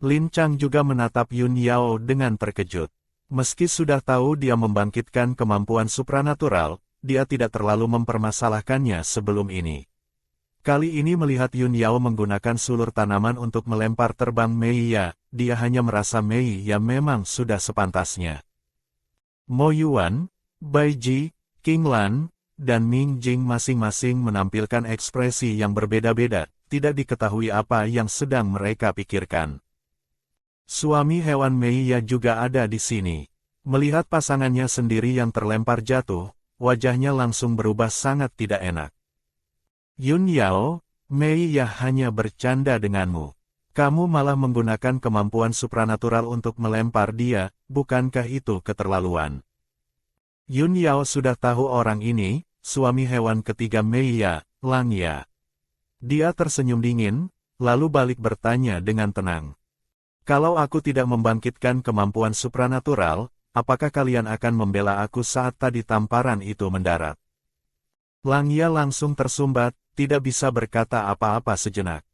Lin Chang juga menatap Yun Yao dengan terkejut. Meski sudah tahu dia membangkitkan kemampuan supranatural, dia tidak terlalu mempermasalahkannya sebelum ini. Kali ini melihat Yun Yao menggunakan sulur tanaman untuk melempar terbang Mei Ya, dia hanya merasa Mei Ya memang sudah sepantasnya. Mo Yuan, Bai Ji, King Lan, dan Ming Jing masing-masing menampilkan ekspresi yang berbeda-beda, tidak diketahui apa yang sedang mereka pikirkan. Suami hewan Mei Ya juga ada di sini. Melihat pasangannya sendiri yang terlempar jatuh, wajahnya langsung berubah sangat tidak enak. Yun Yao, Mei Ya hanya bercanda denganmu. Kamu malah menggunakan kemampuan supranatural untuk melempar dia, bukankah itu keterlaluan? Yun Yao sudah tahu orang ini, suami hewan ketiga Mei Ya, Lang Ya. Dia tersenyum dingin, lalu balik bertanya dengan tenang. Kalau aku tidak membangkitkan kemampuan supranatural, apakah kalian akan membela aku saat tadi tamparan itu mendarat? Lang Ya langsung tersumbat, tidak bisa berkata apa-apa sejenak.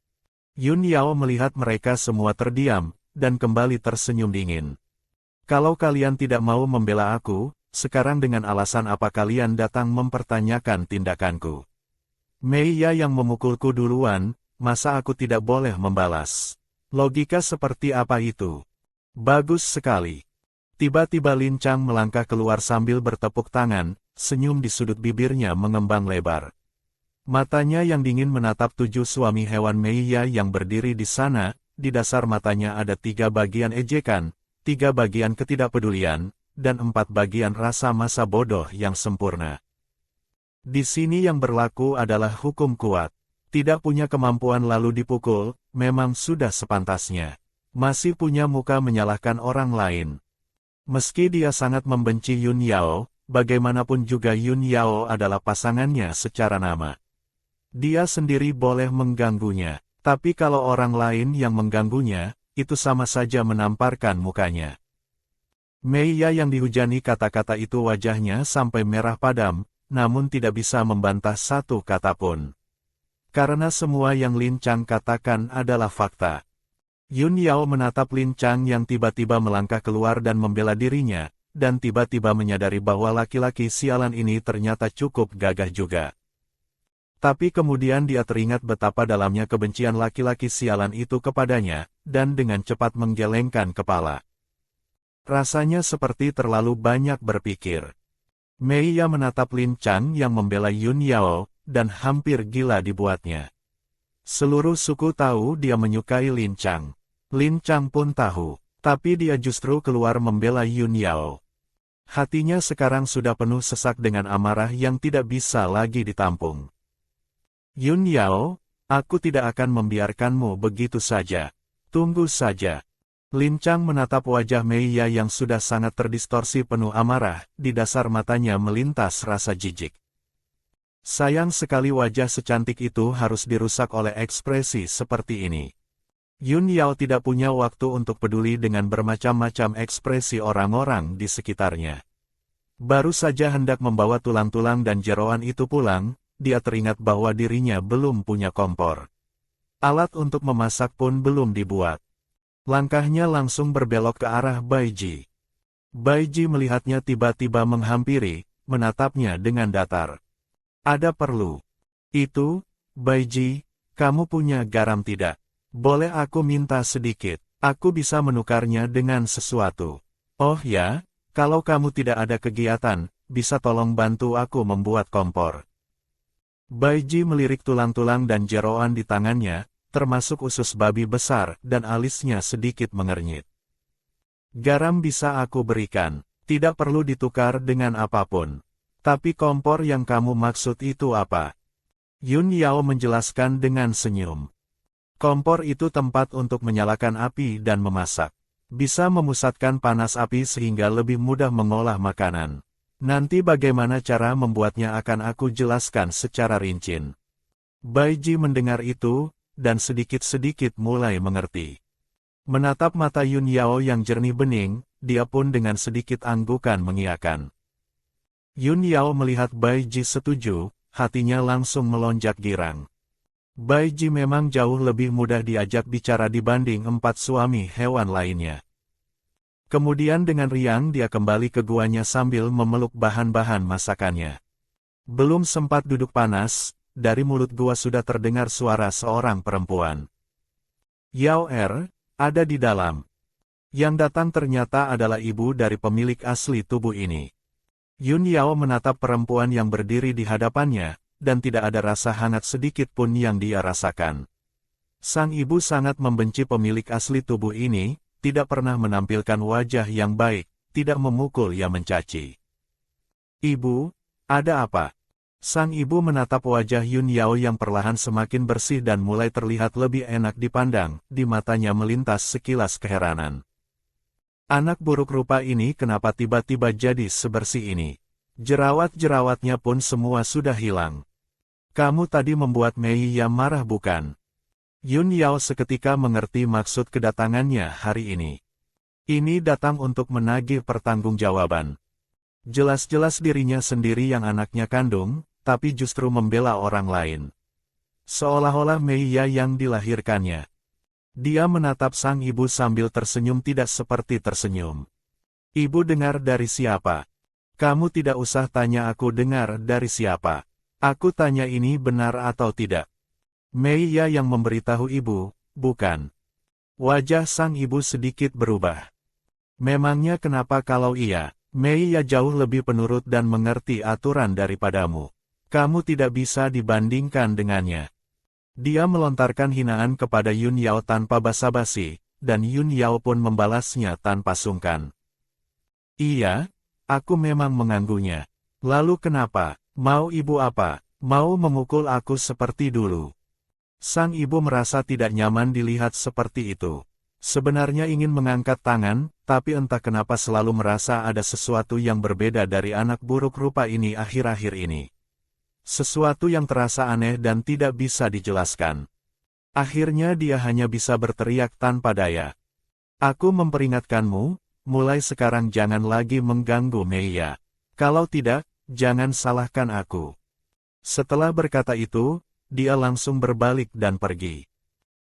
Yun Yao melihat mereka semua terdiam, dan kembali tersenyum dingin. Kalau kalian tidak mau membela aku, sekarang dengan alasan apa kalian datang mempertanyakan tindakanku? Mei Ya yang memukulku duluan, masa aku tidak boleh membalas? Logika seperti apa itu? Bagus sekali. Tiba-tiba Lin Chang melangkah keluar sambil bertepuk tangan, senyum di sudut bibirnya mengembang lebar. Matanya yang dingin menatap 7 suami hewan Mei Ya yang berdiri di sana, di dasar matanya ada 3 bagian ejekan, 3 bagian ketidakpedulian, dan 4 bagian rasa masa bodoh yang sempurna. Di sini yang berlaku adalah hukum kuat. Tidak punya kemampuan lalu dipukul, memang sudah sepantasnya. Masih punya muka menyalahkan orang lain. Meski dia sangat membenci Yun Yao, bagaimanapun juga Yun Yao adalah pasangannya secara nama. Dia sendiri boleh mengganggunya, tapi kalau orang lain yang mengganggunya, itu sama saja menamparkan mukanya. Mei Ya yang dihujani kata-kata itu wajahnya sampai merah padam, namun tidak bisa membantah satu kata pun. Karena semua yang Lin Chang katakan adalah fakta. Yun Yao menatap Lin Chang yang tiba-tiba melangkah keluar dan membela dirinya, dan tiba-tiba menyadari bahwa laki-laki sialan ini ternyata cukup gagah juga. Tapi kemudian dia teringat betapa dalamnya kebencian laki-laki sialan itu kepadanya, dan dengan cepat menggelengkan kepala. Rasanya seperti terlalu banyak berpikir. Mei Ya menatap Lin Chang yang membela Yun Yao, dan hampir gila dibuatnya. Seluruh suku tahu dia menyukai Lin Chang. Lin Chang pun tahu, tapi dia justru keluar membela Yun Yao. Hatinya sekarang sudah penuh sesak dengan amarah yang tidak bisa lagi ditampung. Yun Yao, aku tidak akan membiarkanmu begitu saja. Tunggu saja. Lin Chang menatap wajah Mei Ya yang sudah sangat terdistorsi penuh amarah, di dasar matanya melintas rasa jijik. Sayang sekali wajah secantik itu harus dirusak oleh ekspresi seperti ini. Yun Yao tidak punya waktu untuk peduli dengan bermacam-macam ekspresi orang-orang di sekitarnya. Baru saja hendak membawa tulang-tulang dan jeroan itu pulang, dia teringat bahwa dirinya belum punya kompor. Alat untuk memasak pun belum dibuat. Langkahnya langsung berbelok ke arah Bai Ji. Bai Ji melihatnya tiba-tiba menghampiri, menatapnya dengan datar. Ada perlu. Itu, Bai Ji, kamu punya garam tidak? Boleh aku minta sedikit? Aku bisa menukarnya dengan sesuatu. Oh ya, kalau kamu tidak ada kegiatan, bisa tolong bantu aku membuat kompor. Bai Ji melirik tulang-tulang dan jeroan di tangannya, termasuk usus babi besar, dan alisnya sedikit mengernyit. Garam bisa aku berikan, tidak perlu ditukar dengan apapun. Tapi kompor yang kamu maksud itu apa? Yun Yao menjelaskan dengan senyum. Kompor itu tempat untuk menyalakan api dan memasak. Bisa memusatkan panas api sehingga lebih mudah mengolah makanan. Nanti bagaimana cara membuatnya akan aku jelaskan secara rinci. Bai Ji mendengar itu, dan sedikit-sedikit mulai mengerti. Menatap mata Yun Yao yang jernih bening, dia pun dengan sedikit anggukan mengiyakan. Yun Yao melihat Bai Ji setuju, hatinya langsung melonjak girang. Bai Ji memang jauh lebih mudah diajak bicara dibanding 4 suami hewan lainnya. Kemudian dengan riang dia kembali ke guanya sambil memeluk bahan-bahan masakannya. Belum sempat duduk panas, dari mulut gua sudah terdengar suara seorang perempuan. Yao ada di dalam. Yang datang ternyata adalah ibu dari pemilik asli tubuh ini. Yun Yao menatap perempuan yang berdiri di hadapannya, dan tidak ada rasa hangat sedikit pun yang dia rasakan. Sang ibu sangat membenci pemilik asli tubuh ini, tidak pernah menampilkan wajah yang baik, tidak memukul yang mencaci. Ibu, ada apa? Sang ibu menatap wajah Yun Yao yang perlahan semakin bersih dan mulai terlihat lebih enak dipandang, di matanya melintas sekilas keheranan. Anak buruk rupa ini kenapa tiba-tiba jadi sebersih ini? Jerawat-jerawatnya pun semua sudah hilang. Kamu tadi membuat Mei Ya marah bukan? Yun Yao seketika mengerti maksud kedatangannya hari ini. Ini datang untuk menagih pertanggungjawaban. Jelas-jelas dirinya sendiri yang anaknya kandung, tapi justru membela orang lain. Seolah-olah Mei Ya yang dilahirkannya. Dia menatap sang ibu sambil tersenyum tidak seperti tersenyum. Ibu dengar dari siapa? Kamu tidak usah tanya aku dengar dari siapa. Aku tanya ini benar atau tidak. Mei Ya yang memberitahu ibu, bukan. Wajah sang ibu sedikit berubah. Memangnya kenapa kalau iya? Mei Ya jauh lebih penurut dan mengerti aturan daripadamu. Kamu tidak bisa dibandingkan dengannya. Dia melontarkan hinaan kepada Yun Yao tanpa basa-basi, dan Yun Yao pun membalasnya tanpa sungkan. Iya, aku memang mengganggunya. Lalu kenapa? Mau ibu apa? Mau memukul aku seperti dulu? Sang ibu merasa tidak nyaman dilihat seperti itu. Sebenarnya ingin mengangkat tangan, tapi entah kenapa selalu merasa ada sesuatu yang berbeda dari anak buruk rupa ini akhir-akhir ini. Sesuatu yang terasa aneh dan tidak bisa dijelaskan. Akhirnya dia hanya bisa berteriak tanpa daya. Aku memperingatkanmu, mulai sekarang jangan lagi mengganggu Mei Ya. Kalau tidak, jangan salahkan aku. Setelah berkata itu, dia langsung berbalik dan pergi.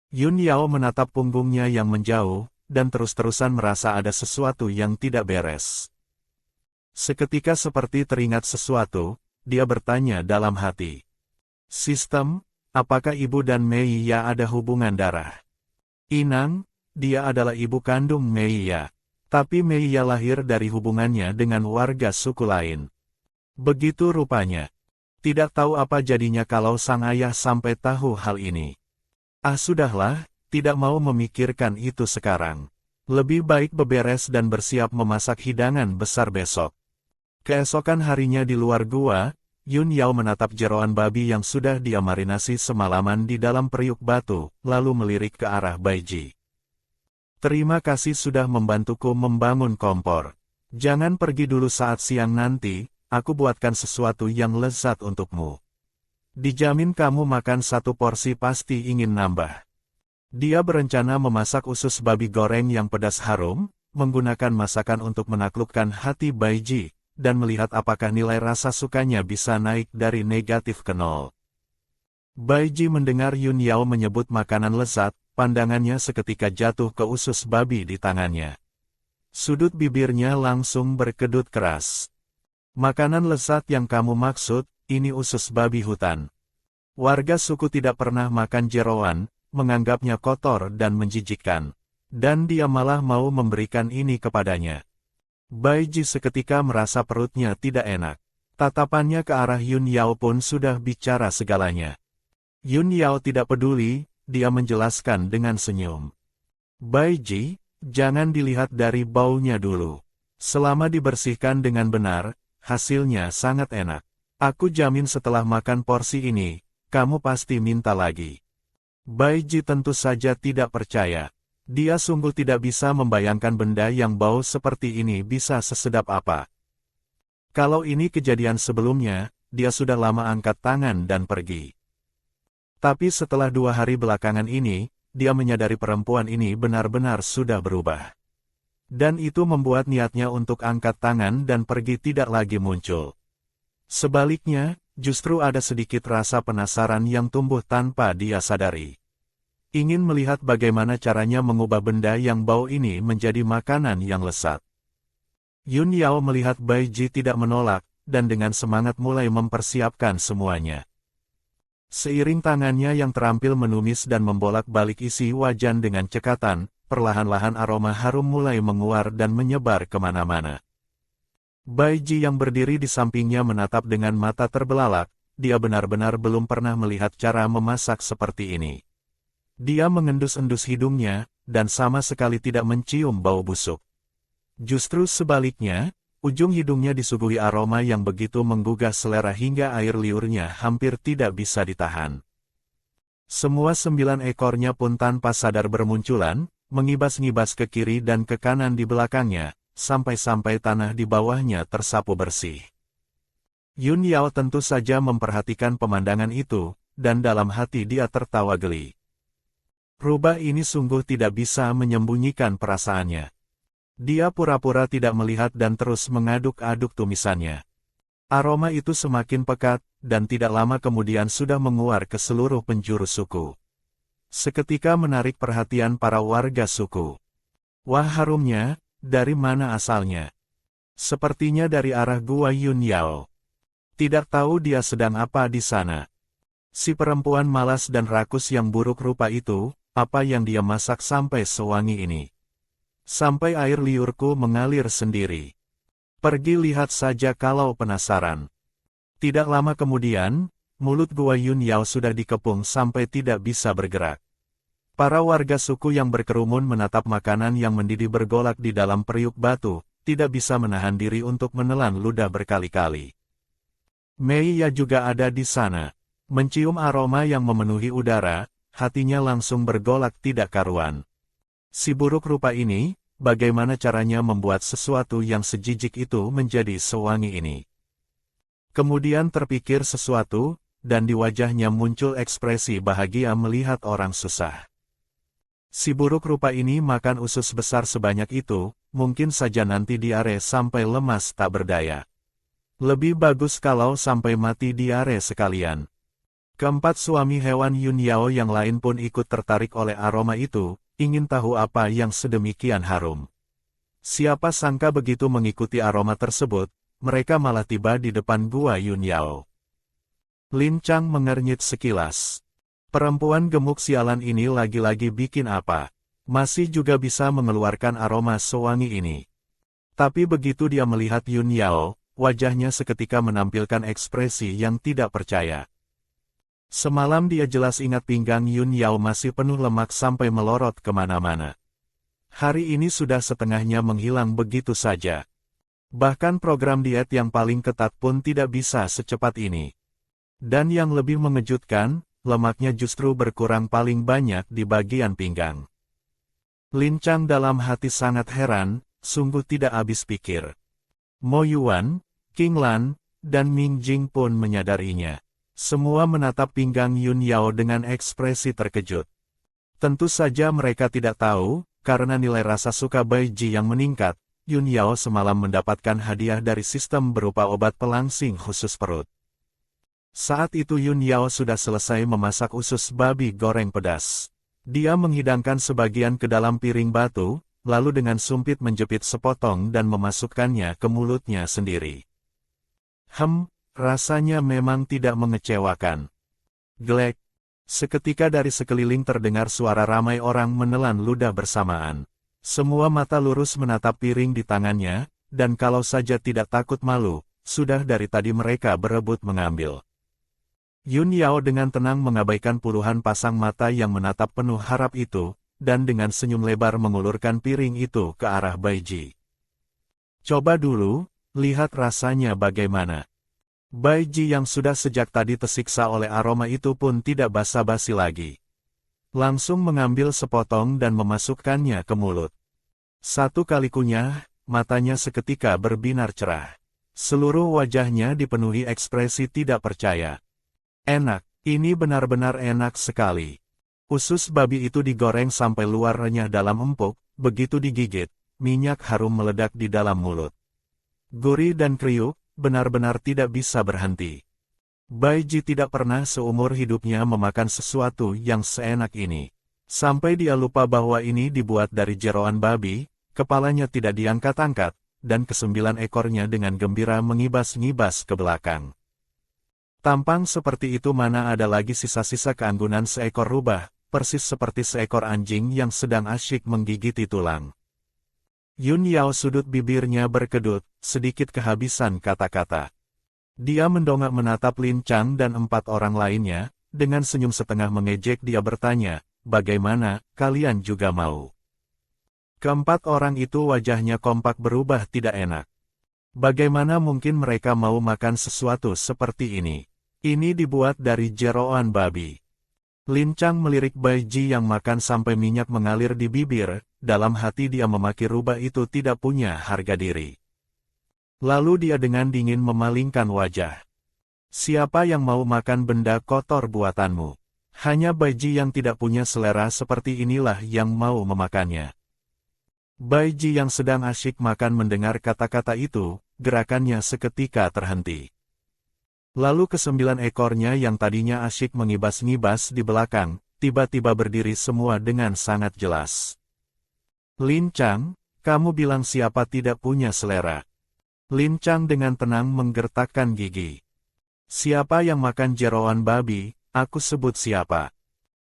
Yun Yao menatap punggungnya yang menjauh, dan terus-terusan merasa ada sesuatu yang tidak beres. Seketika seperti teringat sesuatu, dia bertanya dalam hati. Sistem, apakah ibu dan Mei Ya ada hubungan darah? Inang, dia adalah ibu kandung Mei Ya. Tapi Mei Ya lahir dari hubungannya dengan warga suku lain. Begitu rupanya. Tidak tahu apa jadinya kalau sang ayah sampai tahu hal ini. Ah sudahlah, tidak mau memikirkan itu sekarang. Lebih baik beberes dan bersiap memasak hidangan besar besok. Keesokan harinya di luar gua, Yun Yao menatap jeroan babi yang sudah dia marinasi semalaman di dalam periuk batu, lalu melirik ke arah Bai Ji. Terima kasih sudah membantuku membangun kompor. Jangan pergi dulu saat siang nanti, aku buatkan sesuatu yang lezat untukmu. Dijamin kamu makan satu porsi pasti ingin nambah. Dia berencana memasak usus babi goreng yang pedas harum, menggunakan masakan untuk menaklukkan hati Bai Ji, dan melihat apakah nilai rasa sukanya bisa naik dari negatif ke 0. Bai Ji mendengar Yun Yao menyebut makanan lezat, pandangannya seketika jatuh ke usus babi di tangannya. Sudut bibirnya langsung berkedut keras. Makanan lezat yang kamu maksud, ini usus babi hutan. Warga suku tidak pernah makan jeroan, menganggapnya kotor dan menjijikkan. Dan dia malah mau memberikan ini kepadanya. Bai Ji seketika merasa perutnya tidak enak. Tatapannya ke arah Yun Yao pun sudah bicara segalanya. Yun Yao tidak peduli, dia menjelaskan dengan senyum. Bai Ji, jangan dilihat dari baunya dulu. Selama dibersihkan dengan benar, hasilnya sangat enak. Aku jamin setelah makan porsi ini, kamu pasti minta lagi. Bai Ji tentu saja tidak percaya. Dia sungguh tidak bisa membayangkan benda yang bau seperti ini bisa sesedap apa. Kalau ini kejadian sebelumnya, dia sudah lama angkat tangan dan pergi. Tapi setelah 2 hari belakangan ini, dia menyadari perempuan ini benar-benar sudah berubah. Dan itu membuat niatnya untuk angkat tangan dan pergi tidak lagi muncul. Sebaliknya, justru ada sedikit rasa penasaran yang tumbuh tanpa dia sadari. Ingin melihat bagaimana caranya mengubah benda yang bau ini menjadi makanan yang lezat. Yun Yao melihat Bai Ji tidak menolak, dan dengan semangat mulai mempersiapkan semuanya. Seiring tangannya yang terampil menumis dan membolak-balik isi wajan dengan cekatan, perlahan-lahan aroma harum mulai menguar dan menyebar kemana-mana. Bai Ji yang berdiri di sampingnya menatap dengan mata terbelalak, dia benar-benar belum pernah melihat cara memasak seperti ini. Dia mengendus-endus hidungnya, dan sama sekali tidak mencium bau busuk. Justru sebaliknya, ujung hidungnya disuguhi aroma yang begitu menggugah selera hingga air liurnya hampir tidak bisa ditahan. Semua 9 ekornya pun tanpa sadar bermunculan, mengibas-ngibas ke kiri dan ke kanan di belakangnya, sampai-sampai tanah di bawahnya tersapu bersih. Yun Yao tentu saja memperhatikan pemandangan itu, dan dalam hati dia tertawa geli. Rubah ini sungguh tidak bisa menyembunyikan perasaannya. Dia pura-pura tidak melihat dan terus mengaduk-aduk tumisannya. Aroma itu semakin pekat, dan tidak lama kemudian sudah menguar ke seluruh penjuru suku. Seketika menarik perhatian para warga suku. Wah, harumnya! Dari mana asalnya? Sepertinya dari arah gua Yun Yao. Tidak tahu dia sedang apa di sana. Si perempuan malas dan rakus yang buruk rupa itu, apa yang dia masak sampai sewangi ini? Sampai air liurku mengalir sendiri. Pergi lihat saja kalau penasaran. Tidak lama kemudian, mulut gua Yun Yao sudah dikepung sampai tidak bisa bergerak. Para warga suku yang berkerumun menatap makanan yang mendidih bergolak di dalam periuk batu, tidak bisa menahan diri untuk menelan ludah berkali-kali. Mei Ya juga ada di sana. Mencium aroma yang memenuhi udara, hatinya langsung bergolak tidak karuan. Si buruk rupa ini, bagaimana caranya membuat sesuatu yang sejijik itu menjadi sewangi ini? Kemudian terpikir sesuatu, dan di wajahnya muncul ekspresi bahagia melihat orang susah. Si buruk rupa ini makan usus besar sebanyak itu, mungkin saja nanti diare sampai lemas tak berdaya. Lebih bagus kalau sampai mati diare sekalian. Keempat suami hewan Yun Yao yang lain pun ikut tertarik oleh aroma itu, ingin tahu apa yang sedemikian harum. Siapa sangka begitu mengikuti aroma tersebut, mereka malah tiba di depan gua Yun Yao. Lin Chang mengernyit sekilas. Perempuan gemuk sialan ini lagi-lagi bikin apa? Masih juga bisa mengeluarkan aroma sewangi ini. Tapi begitu dia melihat Yun Yao, wajahnya seketika menampilkan ekspresi yang tidak percaya. Semalam dia jelas ingat pinggang Yun Yao masih penuh lemak sampai melorot kemana-mana. Hari ini sudah setengahnya menghilang begitu saja. Bahkan program diet yang paling ketat pun tidak bisa secepat ini. Dan yang lebih mengejutkan, lemaknya justru berkurang paling banyak di bagian pinggang. Lin Chang dalam hati sangat heran, sungguh tidak habis pikir. Mo Yuan, King Lan, dan Ming Jing pun menyadarinya. Semua menatap pinggang Yun Yao dengan ekspresi terkejut. Tentu saja mereka tidak tahu, karena nilai rasa suka Bai Ji yang meningkat, Yun Yao semalam mendapatkan hadiah dari sistem berupa obat pelangsing khusus perut. Saat itu Yun Yao sudah selesai memasak usus babi goreng pedas. Dia menghidangkan sebagian ke dalam piring batu, lalu dengan sumpit menjepit sepotong dan memasukkannya ke mulutnya sendiri. Rasanya memang tidak mengecewakan. Glek. Seketika dari sekeliling terdengar suara ramai orang menelan ludah bersamaan. Semua mata lurus menatap piring di tangannya, dan kalau saja tidak takut malu, sudah dari tadi mereka berebut mengambil. Yun Yao dengan tenang mengabaikan puluhan pasang mata yang menatap penuh harap itu, dan dengan senyum lebar mengulurkan piring itu ke arah Bai Ji. Coba dulu, lihat rasanya bagaimana. Bai Ji yang sudah sejak tadi tersiksa oleh aroma itu pun tidak basa-basi lagi. Langsung mengambil sepotong dan memasukkannya ke mulut. Satu kali kunyah, matanya seketika berbinar cerah. Seluruh wajahnya dipenuhi ekspresi tidak percaya. Enak, ini benar-benar enak sekali. Usus babi itu digoreng sampai luar renyah dalam empuk, begitu digigit, minyak harum meledak di dalam mulut. Gurih dan kriuk, benar-benar tidak bisa berhenti. Bai Ji tidak pernah seumur hidupnya memakan sesuatu yang seenak ini. Sampai dia lupa bahwa ini dibuat dari jeroan babi, kepalanya tidak diangkat-angkat, dan ke-9 ekornya dengan gembira mengibas-ngibas ke belakang. Tampang seperti itu mana ada lagi sisa-sisa keanggunan seekor rubah, persis seperti seekor anjing yang sedang asyik menggigiti tulang. Yun Yao sudut bibirnya berkedut, sedikit kehabisan kata-kata. Dia mendongak menatap Lin Chang dan 4 orang lainnya, dengan senyum setengah mengejek dia bertanya, bagaimana, kalian juga mau? Keempat orang itu wajahnya kompak berubah tidak enak. Bagaimana mungkin mereka mau makan sesuatu seperti ini? Ini dibuat dari jeroan babi. Lin Chang melirik Bai Ji yang makan sampai minyak mengalir di bibir, dalam hati dia memaki rubah itu tidak punya harga diri. Lalu dia dengan dingin memalingkan wajah. Siapa yang mau makan benda kotor buatanmu? Hanya Bai Ji yang tidak punya selera seperti inilah yang mau memakannya. Bai Ji yang sedang asyik makan mendengar kata-kata itu, gerakannya seketika terhenti. Lalu ke-9 ekornya yang tadinya asyik mengibas-ngibas di belakang, tiba-tiba berdiri semua dengan sangat jelas. Lin Chang, kamu bilang siapa tidak punya selera? Lin Chang dengan tenang menggertakkan gigi. Siapa yang makan jeroan babi, aku sebut siapa.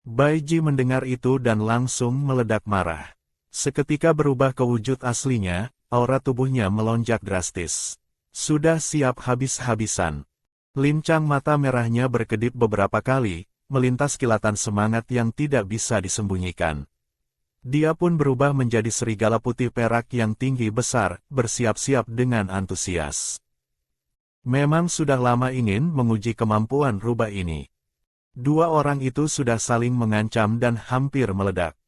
Bai Ji mendengar itu dan langsung meledak marah. Seketika berubah ke wujud aslinya, aura tubuhnya melonjak drastis. Sudah siap habis-habisan. Lin Chang mata merahnya berkedip beberapa kali, melintas kilatan semangat yang tidak bisa disembunyikan. Dia pun berubah menjadi serigala putih perak yang tinggi besar, bersiap-siap dengan antusias. Memang sudah lama ingin menguji kemampuan rubah ini. 2 orang itu sudah saling mengancam dan hampir meledak.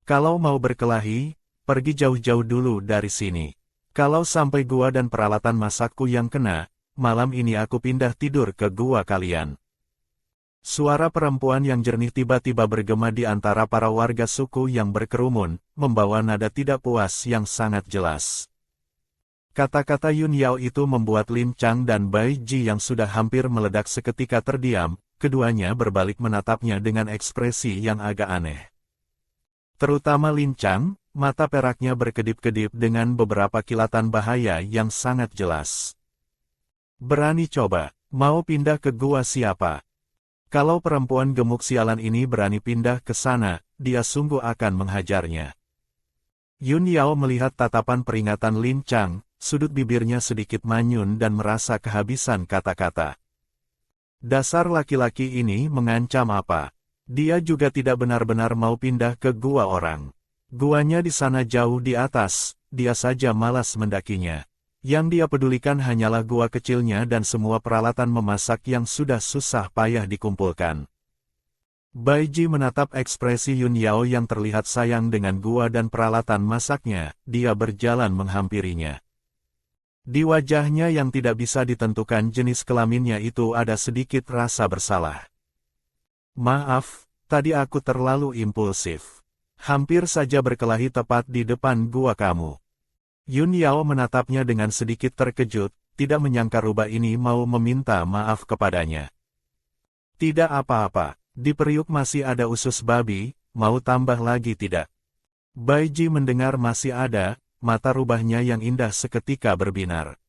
Kalau mau berkelahi, pergi jauh-jauh dulu dari sini. Kalau sampai gua dan peralatan masakku yang kena, malam ini aku pindah tidur ke gua kalian. Suara perempuan yang jernih tiba-tiba bergema di antara para warga suku yang berkerumun, membawa nada tidak puas yang sangat jelas. Kata-kata Yun Yao itu membuat Lin Chang dan Bai Ji yang sudah hampir meledak seketika terdiam, keduanya berbalik menatapnya dengan ekspresi yang agak aneh. Terutama Lin Chang, mata peraknya berkedip-kedip dengan beberapa kilatan bahaya yang sangat jelas. Berani coba, mau pindah ke gua siapa? Kalau perempuan gemuk sialan ini berani pindah ke sana, dia sungguh akan menghajarnya. Yun Yao melihat tatapan peringatan Lin Chang, sudut bibirnya sedikit manyun dan merasa kehabisan kata-kata. Dasar laki-laki ini mengancam apa? Dia juga tidak benar-benar mau pindah ke gua orang. Guanya di sana jauh di atas, dia saja malas mendakinya. Yang dia pedulikan hanyalah gua kecilnya dan semua peralatan memasak yang sudah susah payah dikumpulkan. Bai Ji menatap ekspresi Yun Yao yang terlihat sayang dengan gua dan peralatan masaknya, dia berjalan menghampirinya. Di wajahnya yang tidak bisa ditentukan jenis kelaminnya itu ada sedikit rasa bersalah. Maaf, tadi aku terlalu impulsif. Hampir saja berkelahi tepat di depan gua kamu. Yun Yao menatapnya dengan sedikit terkejut, tidak menyangka rubah ini mau meminta maaf kepadanya. Tidak apa-apa, di periuk masih ada usus babi, mau tambah lagi tidak? Bai Ji mendengar masih ada, mata rubahnya yang indah seketika berbinar.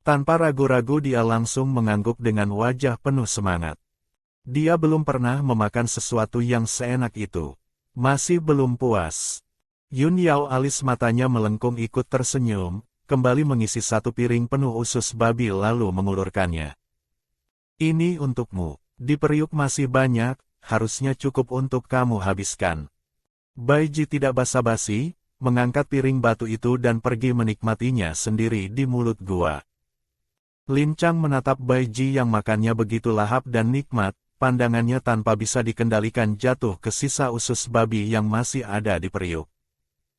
Tanpa ragu-ragu dia langsung mengangguk dengan wajah penuh semangat. Dia belum pernah memakan sesuatu yang seenak itu. Masih belum puas. Yun Yao alis matanya melengkung ikut tersenyum, kembali mengisi 1 piring penuh usus babi lalu mengulurkannya. Ini untukmu, di periuk masih banyak, harusnya cukup untuk kamu habiskan. Bai Ji tidak basa-basi, mengangkat piring batu itu dan pergi menikmatinya sendiri di mulut gua. Lin Chang menatap Bai Ji yang makannya begitu lahap dan nikmat, pandangannya tanpa bisa dikendalikan jatuh ke sisa usus babi yang masih ada di periuk.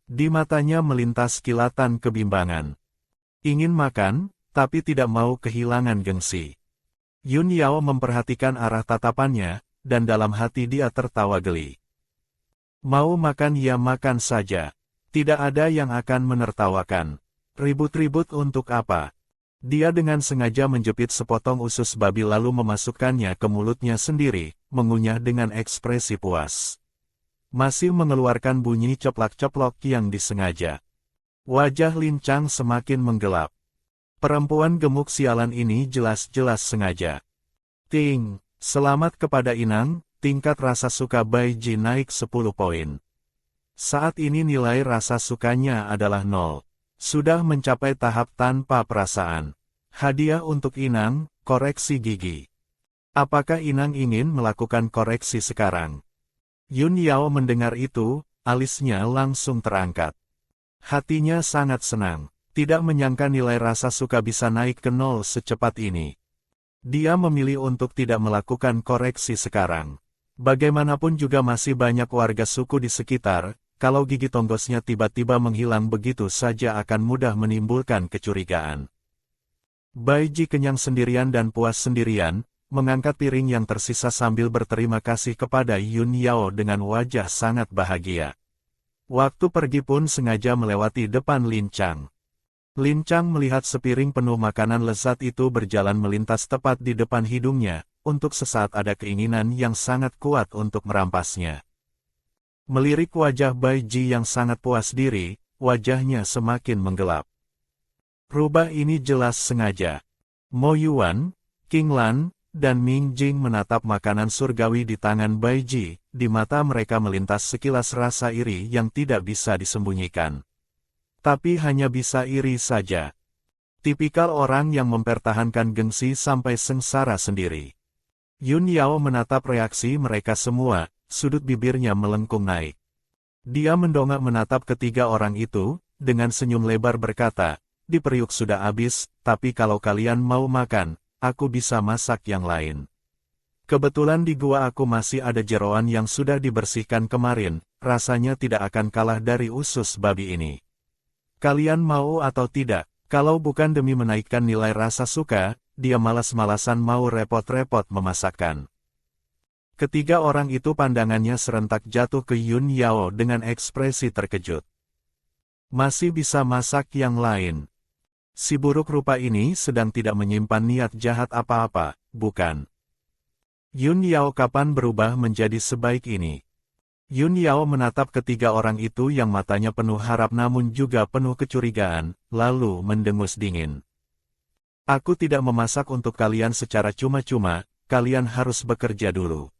Di matanya melintas kilatan kebimbangan. Ingin makan, tapi tidak mau kehilangan gengsi. Yun Yao memperhatikan arah tatapannya, dan dalam hati dia tertawa geli. Mau makan ya makan saja. Tidak ada yang akan menertawakan. Ribut-ribut untuk apa? Dia dengan sengaja menjepit sepotong usus babi lalu memasukkannya ke mulutnya sendiri, mengunyah dengan ekspresi puas. Masih mengeluarkan bunyi coplak-coplok yang disengaja. Wajah Lin Chang semakin menggelap. Perempuan gemuk sialan ini jelas-jelas sengaja. Ting, selamat kepada Inang, tingkat rasa suka Bai Ji naik 10 poin. Saat ini nilai rasa sukanya adalah 0. Sudah mencapai tahap tanpa perasaan. Hadiah untuk Inang, koreksi gigi. Apakah Inang ingin melakukan koreksi sekarang? Yun Yao mendengar itu, alisnya langsung terangkat. Hatinya sangat senang. Tidak menyangka nilai rasa suka bisa naik ke 0 secepat ini. Dia memilih untuk tidak melakukan koreksi sekarang. Bagaimanapun juga masih banyak warga suku di sekitar, kalau gigi tonggosnya tiba-tiba menghilang begitu saja akan mudah menimbulkan kecurigaan. Bai Ji kenyang sendirian dan puas sendirian, mengangkat piring yang tersisa sambil berterima kasih kepada Yun Yao dengan wajah sangat bahagia. Waktu pergi pun sengaja melewati depan Lin Chang. Lin Chang melihat sepiring penuh makanan lezat itu berjalan melintas tepat di depan hidungnya, untuk sesaat ada keinginan yang sangat kuat untuk merampasnya. Melirik wajah Bai Ji yang sangat puas diri, wajahnya semakin menggelap. Rubah ini jelas sengaja. Mo Yuan, King Lan, dan Ming Jing menatap makanan surgawi di tangan Bai Ji, di mata mereka melintas sekilas rasa iri yang tidak bisa disembunyikan. Tapi hanya bisa iri saja. Tipikal orang yang mempertahankan gengsi sampai sengsara sendiri. Yun Yao menatap reaksi mereka semua, sudut bibirnya melengkung naik. Dia mendongak menatap ketiga orang itu, dengan senyum lebar berkata, "Di periuk sudah habis, tapi kalau kalian mau makan, aku bisa masak yang lain. Kebetulan di gua aku masih ada jeroan yang sudah dibersihkan kemarin, rasanya tidak akan kalah dari usus babi ini. Kalian mau atau tidak, kalau bukan demi menaikkan nilai rasa suka, dia malas-malasan mau repot-repot memasakkan." Ketiga orang itu pandangannya serentak jatuh ke Yun Yao dengan ekspresi terkejut. Masih bisa masak yang lain. Si buruk rupa ini sedang tidak menyimpan niat jahat apa-apa, bukan? Yun Yao kapan berubah menjadi sebaik ini? Yun Yao menatap ketiga orang itu yang matanya penuh harap namun juga penuh kecurigaan, lalu mendengus dingin. "Aku tidak memasak untuk kalian secara cuma-cuma, kalian harus bekerja dulu.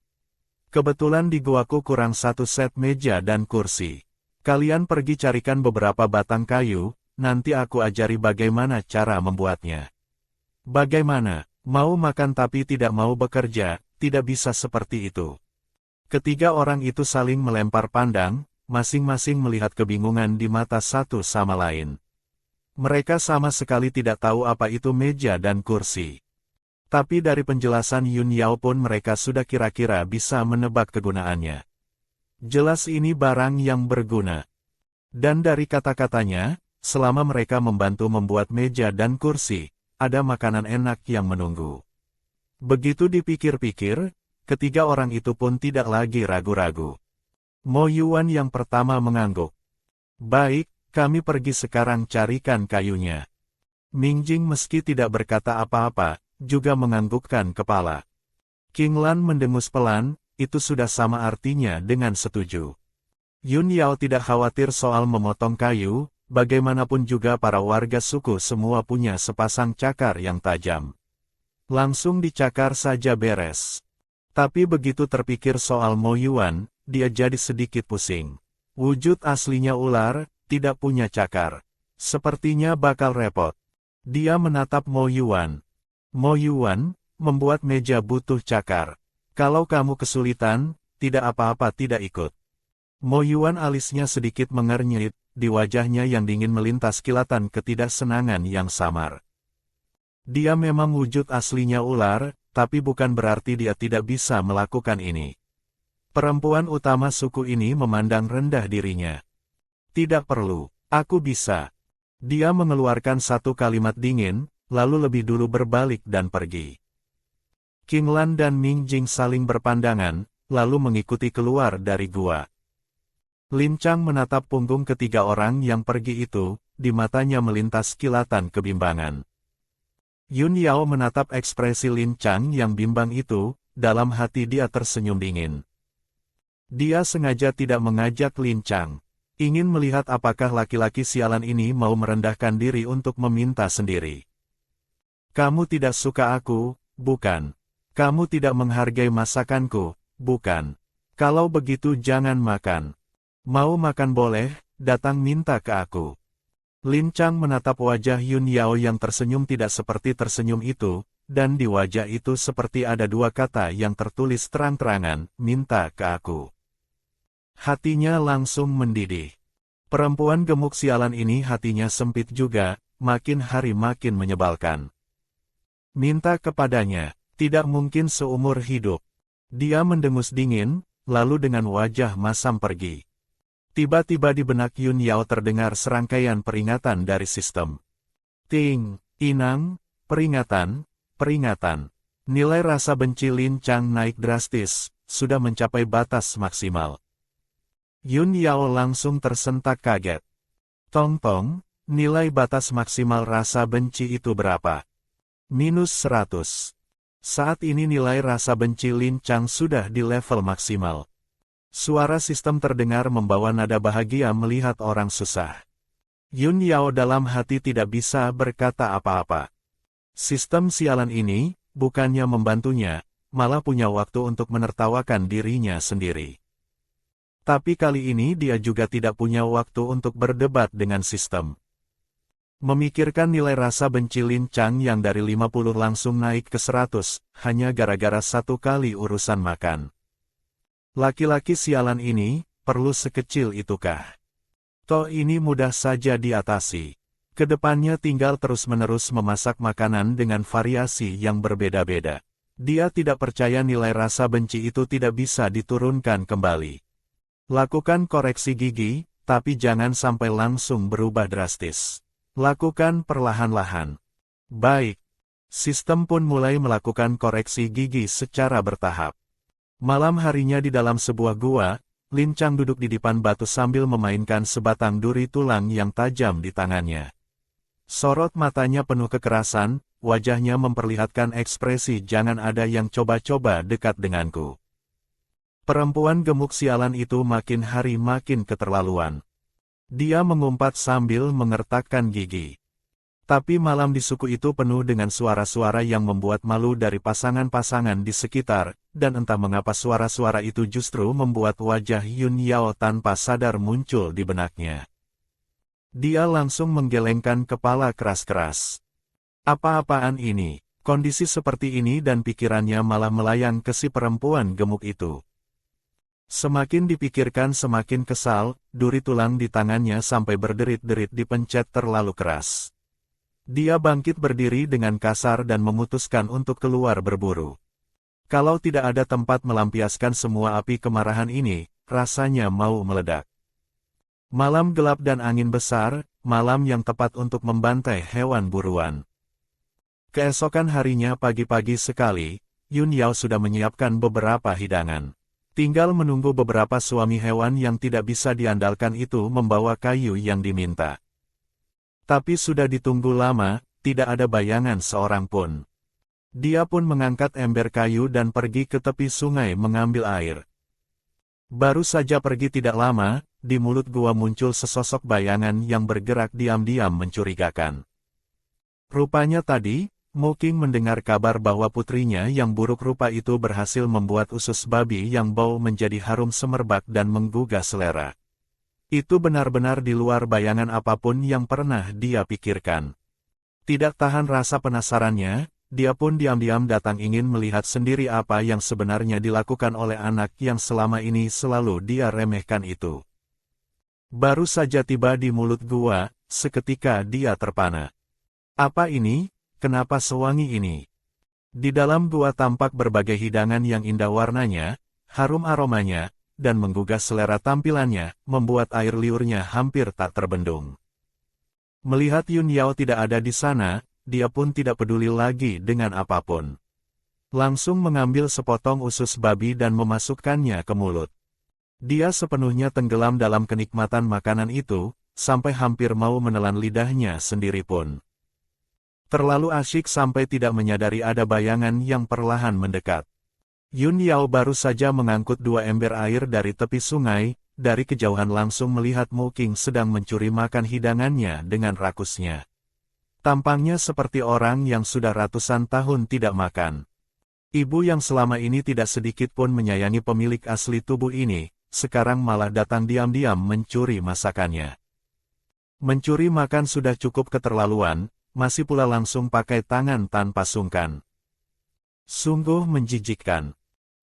Kebetulan di guaku kurang 1 set meja dan kursi. Kalian pergi carikan beberapa batang kayu, nanti aku ajari bagaimana cara membuatnya." "Bagaimana? Mau makan tapi tidak mau bekerja, tidak bisa seperti itu." Ketiga orang itu saling melempar pandang, masing-masing melihat kebingungan di mata satu sama lain. Mereka sama sekali tidak tahu apa itu meja dan kursi. Tapi dari penjelasan Yun Yao pun mereka sudah kira-kira bisa menebak kegunaannya. Jelas ini barang yang berguna. Dan dari kata-katanya, selama mereka membantu membuat meja dan kursi, ada makanan enak yang menunggu. Begitu dipikir-pikir, ketiga orang itu pun tidak lagi ragu-ragu. Mo Yuan yang pertama mengangguk. "Baik, kami pergi sekarang carikan kayunya." Ming Jing meski tidak berkata apa-apa, juga menganggukkan kepala. King Lan mendengus pelan, itu sudah sama artinya dengan setuju. Yun Yao tidak khawatir soal memotong kayu, bagaimanapun juga para warga suku semua punya sepasang cakar yang tajam. Langsung dicakar saja beres. Tapi begitu terpikir soal Mo Yuan, dia jadi sedikit pusing. Wujud aslinya ular, tidak punya cakar. Sepertinya bakal repot. Dia menatap Mo Yuan. "Mo Yuan, membuat meja butuh cakar. Kalau kamu kesulitan, tidak apa-apa tidak ikut." Mo Yuan alisnya sedikit mengernyit, di wajahnya yang dingin melintas kilatan ketidaksenangan yang samar. Dia memang wujud aslinya ular, tapi bukan berarti dia tidak bisa melakukan ini. Perempuan utama suku ini memandang rendah dirinya. "Tidak perlu, aku bisa." Dia mengeluarkan satu kalimat dingin, lalu lebih dulu berbalik dan pergi. King Lan dan Ming Jing saling berpandangan, lalu mengikuti keluar dari gua. Lin Chang menatap punggung ketiga orang yang pergi itu, di matanya melintas kilatan kebimbangan. Yun Yao menatap ekspresi Lin Chang yang bimbang itu, dalam hati dia tersenyum dingin. Dia sengaja tidak mengajak Lin Chang. Ingin melihat apakah laki-laki sialan ini mau merendahkan diri untuk meminta sendiri. Kamu tidak suka aku, bukan? Kamu tidak menghargai masakanku, bukan? Kalau begitu jangan makan. Mau makan boleh, datang minta ke aku. Lin Chang menatap wajah Yun Yao yang tersenyum tidak seperti tersenyum itu, dan di wajah itu seperti ada dua kata yang tertulis terang-terangan, minta ke aku. Hatinya langsung mendidih. Perempuan gemuk sialan ini hatinya sempit juga, makin hari makin menyebalkan. Minta kepadanya, tidak mungkin seumur hidup. Dia mendengus dingin, lalu dengan wajah masam pergi. Tiba-tiba di benak Yun Yao terdengar serangkaian peringatan dari sistem. Ting, inang, peringatan, peringatan. Nilai rasa benci Lin Chang naik drastis, sudah mencapai batas maksimal. Yun Yao langsung tersentak kaget. Tong-tong, nilai batas maksimal rasa benci itu berapa? -100. Saat ini nilai rasa benci Lin Chang sudah di level maksimal. Suara sistem terdengar membawa nada bahagia melihat orang susah. Yun Yao dalam hati tidak bisa berkata apa-apa. Sistem sialan ini, bukannya membantunya, malah punya waktu untuk menertawakan dirinya sendiri. Tapi kali ini dia juga tidak punya waktu untuk berdebat dengan sistem. Memikirkan nilai rasa benci Lin Chang yang dari 50 langsung naik ke 100, hanya gara-gara satu kali urusan makan. Laki-laki sialan ini, perlu sekecil itukah? Toh ini mudah saja diatasi. Kedepannya tinggal terus-menerus memasak makanan dengan variasi yang berbeda-beda. Dia tidak percaya nilai rasa benci itu tidak bisa diturunkan kembali. Lakukan koreksi gigi, tapi jangan sampai langsung berubah drastis. Lakukan perlahan-lahan. Baik. Sistem pun mulai melakukan koreksi gigi secara bertahap. Malam harinya di dalam sebuah gua, Lin Chang duduk di dipan batu sambil memainkan sebatang duri tulang yang tajam di tangannya. Sorot matanya penuh kekerasan, wajahnya memperlihatkan ekspresi jangan ada yang coba-coba dekat denganku. Perempuan gemuk sialan itu makin hari makin keterlaluan. Dia mengumpat sambil mengertakkan gigi. Tapi malam di suku itu penuh dengan suara-suara yang membuat malu dari pasangan-pasangan di sekitar, dan entah mengapa suara-suara itu justru membuat wajah Yun Yao tanpa sadar muncul di benaknya. Dia langsung menggelengkan kepala keras-keras. Apa-apaan ini? Kondisi seperti ini dan pikirannya malah melayang ke si perempuan gemuk itu. Semakin dipikirkan semakin kesal, duri tulang di tangannya sampai berderit-derit dipencet terlalu keras. Dia bangkit berdiri dengan kasar dan memutuskan untuk keluar berburu. Kalau tidak ada tempat melampiaskan semua api kemarahan ini, rasanya mau meledak. Malam gelap dan angin besar, malam yang tepat untuk membantai hewan buruan. Keesokan harinya pagi-pagi sekali, Yun Yao sudah menyiapkan beberapa hidangan. Tinggal menunggu beberapa suami hewan yang tidak bisa diandalkan itu membawa kayu yang diminta. Tapi sudah ditunggu lama, tidak ada bayangan seorang pun. Dia pun mengangkat ember kayu dan pergi ke tepi sungai mengambil air. Baru saja pergi tidak lama, di mulut gua muncul sesosok bayangan yang bergerak diam-diam mencurigakan. Rupanya tadi, Mo King mendengar kabar bahwa putrinya yang buruk rupa itu berhasil membuat usus babi yang bau menjadi harum semerbak dan menggugah selera. Itu benar-benar di luar bayangan apapun yang pernah dia pikirkan. Tidak tahan rasa penasarannya, dia pun diam-diam datang ingin melihat sendiri apa yang sebenarnya dilakukan oleh anak yang selama ini selalu dia remehkan itu. Baru saja tiba di mulut gua, seketika dia terpana. Apa ini? Kenapa sewangi ini? Di dalam gua tampak berbagai hidangan yang indah warnanya, harum aromanya, dan menggugah selera tampilannya, membuat air liurnya hampir tak terbendung. Melihat Yun Yao tidak ada di sana, dia pun tidak peduli lagi dengan apapun. Langsung mengambil sepotong usus babi dan memasukkannya ke mulut. Dia sepenuhnya tenggelam dalam kenikmatan makanan itu, sampai hampir mau menelan lidahnya sendiri pun. Terlalu asyik sampai tidak menyadari ada bayangan yang perlahan mendekat. Yun Yao baru saja mengangkut 2 ember air dari tepi sungai, dari kejauhan langsung melihat Mu Qing sedang mencuri makan hidangannya dengan rakusnya. Tampangnya seperti orang yang sudah ratusan tahun tidak makan. Ibu yang selama ini tidak sedikit pun menyayangi pemilik asli tubuh ini, sekarang malah datang diam-diam mencuri masakannya. Mencuri makan sudah cukup keterlaluan, masih pula langsung pakai tangan tanpa sungkan. Sungguh menjijikkan.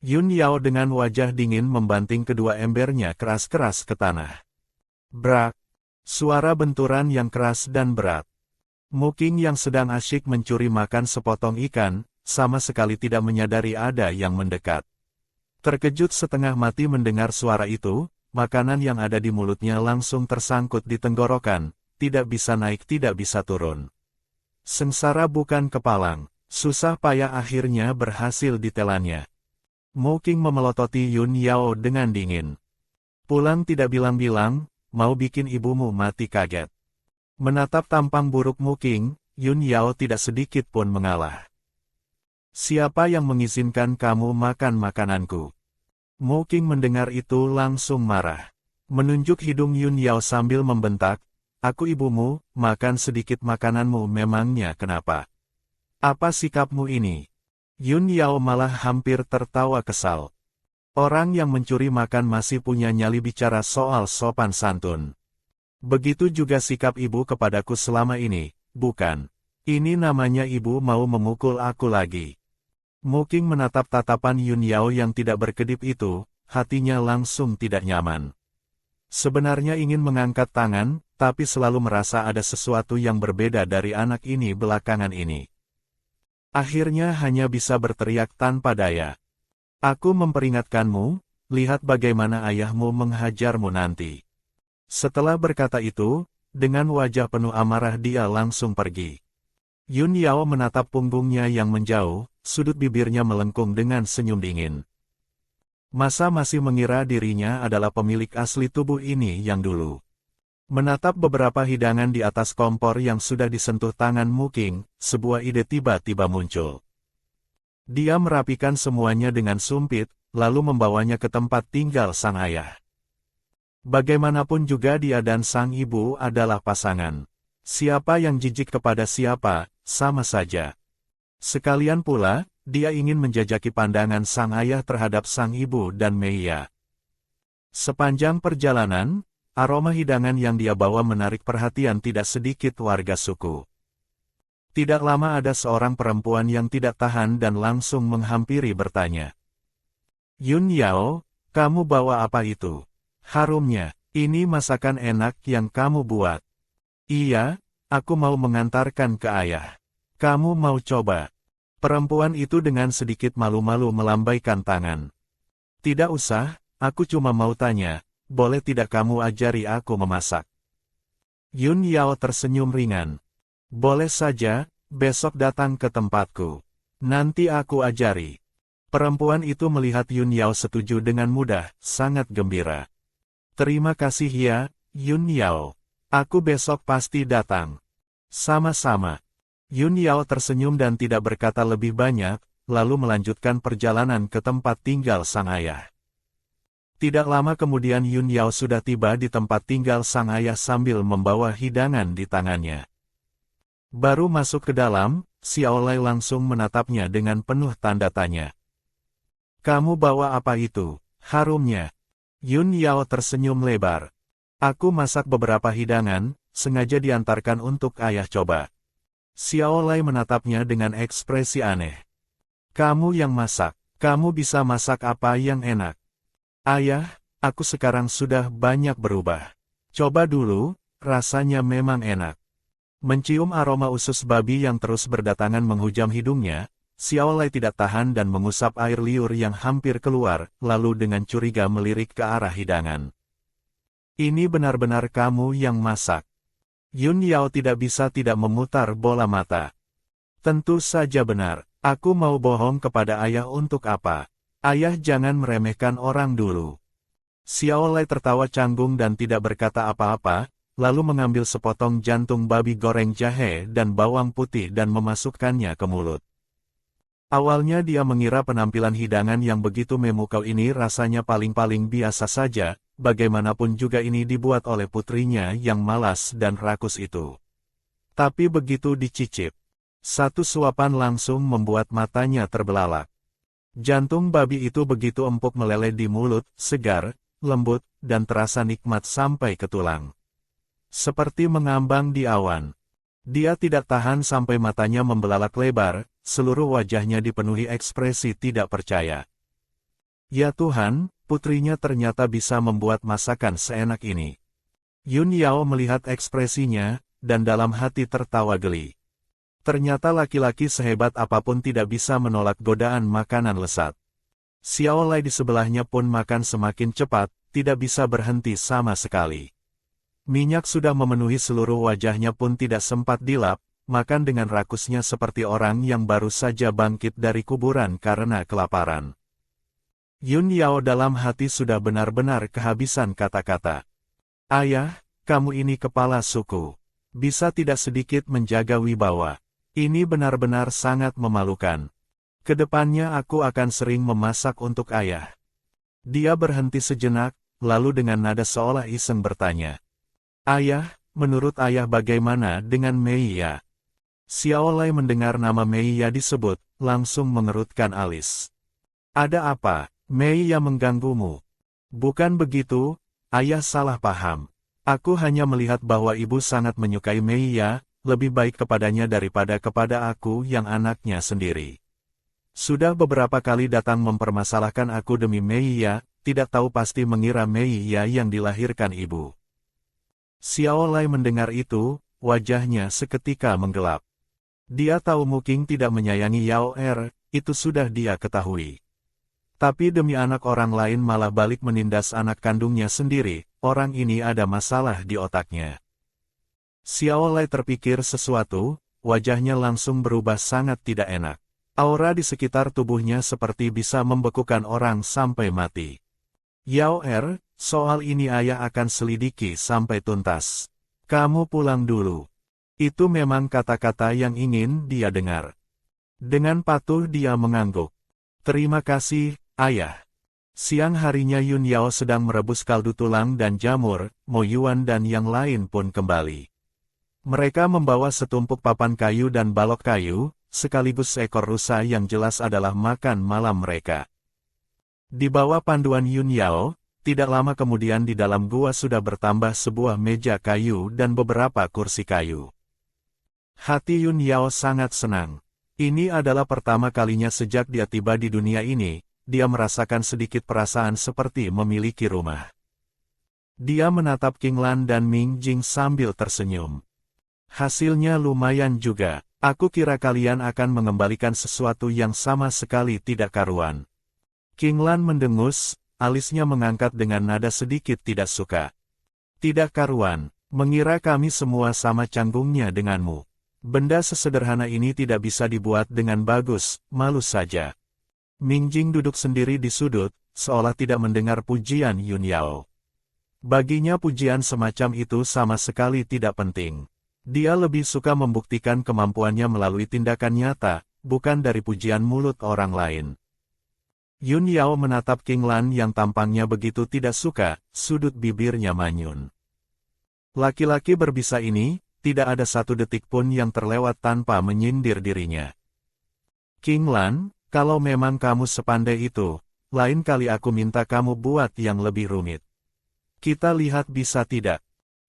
Yun Yao dengan wajah dingin membanting kedua embernya keras-keras ke tanah. Brak! Suara benturan yang keras dan berat. Mu Qing yang sedang asyik mencuri makan sepotong ikan, sama sekali tidak menyadari ada yang mendekat. Terkejut setengah mati mendengar suara itu, makanan yang ada di mulutnya langsung tersangkut di tenggorokan, tidak bisa naik tidak bisa turun. Sengsara bukan kepalang, susah payah akhirnya berhasil ditelannya. Mu Qing memelototi Yun Yao dengan dingin. Pulang tidak bilang-bilang, mau bikin ibumu mati kaget. Menatap tampang buruk Mu Qing, Yun Yao tidak sedikit pun mengalah. Siapa yang mengizinkan kamu makan makananku? Mu Qing mendengar itu langsung marah. Menunjuk hidung Yun Yao sambil membentak, aku ibumu, makan sedikit makananmu memangnya kenapa? Apa sikapmu ini? Yun Yao malah hampir tertawa kesal. Orang yang mencuri makan masih punya nyali bicara soal sopan santun. Begitu juga sikap ibu kepadaku selama ini, bukan? Ini namanya ibu mau memukul aku lagi. Mu Qing menatap tatapan Yun Yao yang tidak berkedip itu, hatinya langsung tidak nyaman. Sebenarnya ingin mengangkat tangan, tapi selalu merasa ada sesuatu yang berbeda dari anak ini belakangan ini. Akhirnya hanya bisa berteriak tanpa daya. Aku memperingatkanmu, lihat bagaimana ayahmu menghajarmu nanti. Setelah berkata itu, dengan wajah penuh amarah dia langsung pergi. Yun Yao menatap punggungnya yang menjauh, sudut bibirnya melengkung dengan senyum dingin. Masa masih mengira dirinya adalah pemilik asli tubuh ini yang dulu. Menatap beberapa hidangan di atas kompor yang sudah disentuh tangan Mu Qing, sebuah ide tiba-tiba muncul. Dia merapikan semuanya dengan sumpit, lalu membawanya ke tempat tinggal sang ayah. Bagaimanapun juga dia dan sang ibu adalah pasangan. Siapa yang jijik kepada siapa, sama saja. Sekalian pula, dia ingin menjajaki pandangan sang ayah terhadap sang ibu dan Meiya. Sepanjang perjalanan, aroma hidangan yang dia bawa menarik perhatian tidak sedikit warga suku. Tidak lama ada seorang perempuan yang tidak tahan dan langsung menghampiri bertanya. Yun Yao, kamu bawa apa itu? Harumnya, ini masakan enak yang kamu buat. Iya, aku mau mengantarkan ke ayah. Kamu mau coba? Perempuan itu dengan sedikit malu-malu melambaikan tangan. Tidak usah, aku cuma mau tanya, boleh tidak kamu ajari aku memasak? Yun Yao tersenyum ringan. Boleh saja, besok datang ke tempatku. Nanti aku ajari. Perempuan itu melihat Yun Yao setuju dengan mudah, sangat gembira. Terima kasih ya, Yun Yao. Aku besok pasti datang. Sama-sama. Yun Yao tersenyum dan tidak berkata lebih banyak, lalu melanjutkan perjalanan ke tempat tinggal sang ayah. Tidak lama kemudian Yun Yao sudah tiba di tempat tinggal sang ayah sambil membawa hidangan di tangannya. Baru masuk ke dalam, Xiao Lai langsung menatapnya dengan penuh tanda tanya. Kamu bawa apa itu? Harumnya. Yun Yao tersenyum lebar. Aku masak beberapa hidangan, sengaja diantarkan untuk ayah coba. Xiao Lai menatapnya dengan ekspresi aneh. Kamu yang masak, kamu bisa masak apa yang enak? Ayah, aku sekarang sudah banyak berubah. Coba dulu, rasanya memang enak. Mencium aroma usus babi yang terus berdatangan menghujam hidungnya, Xiao Lai tidak tahan dan mengusap air liur yang hampir keluar, lalu dengan curiga melirik ke arah hidangan. Ini benar-benar kamu yang masak. Yun Yao tidak bisa tidak memutar bola mata. Tentu saja benar, aku mau bohong kepada ayah untuk apa? Ayah jangan meremehkan orang dulu. Xiao Lai tertawa canggung dan tidak berkata apa-apa, lalu mengambil sepotong jantung babi goreng jahe dan bawang putih dan memasukkannya ke mulut. Awalnya dia mengira penampilan hidangan yang begitu memukau ini rasanya paling-paling biasa saja, bagaimanapun juga ini dibuat oleh putrinya yang malas dan rakus itu. Tapi begitu dicicip, satu suapan langsung membuat matanya terbelalak. Jantung babi itu begitu empuk meleleh di mulut, segar, lembut, dan terasa nikmat sampai ke tulang. Seperti mengambang di awan. Dia tidak tahan sampai matanya membelalak lebar, seluruh wajahnya dipenuhi ekspresi tidak percaya. Ya Tuhan, putrinya ternyata bisa membuat masakan seenak ini. Yun Yao melihat ekspresinya, dan dalam hati tertawa geli. Ternyata laki-laki sehebat apapun tidak bisa menolak godaan makanan lesat. Xiao Lai di sebelahnya pun makan semakin cepat, tidak bisa berhenti sama sekali. Minyak sudah memenuhi seluruh wajahnya pun tidak sempat dilap, makan dengan rakusnya seperti orang yang baru saja bangkit dari kuburan karena kelaparan. Yun Yao dalam hati sudah benar-benar kehabisan kata-kata. Ayah, kamu ini kepala suku. Bisa tidak sedikit menjaga wibawa. Ini benar-benar sangat memalukan. Kedepannya aku akan sering memasak untuk ayah. Dia berhenti sejenak, lalu dengan nada seolah iseng bertanya. Ayah, menurut ayah bagaimana dengan Mei Ya? Xiao Lai mendengar nama Mei Ya disebut, langsung mengerutkan alis. Ada apa, Mei Ya mengganggumu? Bukan begitu, ayah salah paham. Aku hanya melihat bahwa ibu sangat menyukai Mei Ya, lebih baik kepadanya daripada kepada aku yang anaknya sendiri. Sudah beberapa kali datang mempermasalahkan aku demi Mei Ya, tidak tahu pasti mengira Mei Ya yang dilahirkan ibu. Xiao Lai mendengar itu, wajahnya seketika menggelap. Dia tahu Mu Qing tidak menyayangi Yao Er, itu sudah dia ketahui. Tapi demi anak orang lain malah balik menindas anak kandungnya sendiri, orang ini ada masalah di otaknya. Xiao Lai terpikir sesuatu, wajahnya langsung berubah sangat tidak enak. Aura di sekitar tubuhnya seperti bisa membekukan orang sampai mati. Yao Er, soal ini ayah akan selidiki sampai tuntas. Kamu pulang dulu. Itu memang kata-kata yang ingin dia dengar. Dengan patuh dia mengangguk. Terima kasih, ayah. Siang harinya Yun Yao sedang merebus kaldu tulang dan jamur, Mo Yuan dan yang lain pun kembali. Mereka membawa setumpuk papan kayu dan balok kayu, sekaligus seekor rusa yang jelas adalah makan malam mereka. Di bawah panduan Yun Yao, tidak lama kemudian di dalam gua sudah bertambah sebuah meja kayu dan beberapa kursi kayu. Hati Yun Yao sangat senang. Ini adalah pertama kalinya sejak dia tiba di dunia ini, dia merasakan sedikit perasaan seperti memiliki rumah. Dia menatap King Lan dan Ming Jing sambil tersenyum. Hasilnya lumayan juga, aku kira kalian akan mengembalikan sesuatu yang sama sekali tidak karuan. King Lan mendengus, alisnya mengangkat dengan nada sedikit tidak suka. Tidak karuan, mengira kami semua sama canggungnya denganmu. Benda sesederhana ini tidak bisa dibuat dengan bagus, malu saja. Ming Jing duduk sendiri di sudut, seolah tidak mendengar pujian Yun Yao. Baginya pujian semacam itu sama sekali tidak penting. Dia lebih suka membuktikan kemampuannya melalui tindakan nyata, bukan dari pujian mulut orang lain. Yun Yao menatap King Lan yang tampangnya begitu tidak suka, sudut bibirnya manyun. Laki-laki berbisa ini, tidak ada satu detik pun yang terlewat tanpa menyindir dirinya. King Lan, kalau memang kamu sepandai itu, lain kali aku minta kamu buat yang lebih rumit. Kita lihat bisa tidak.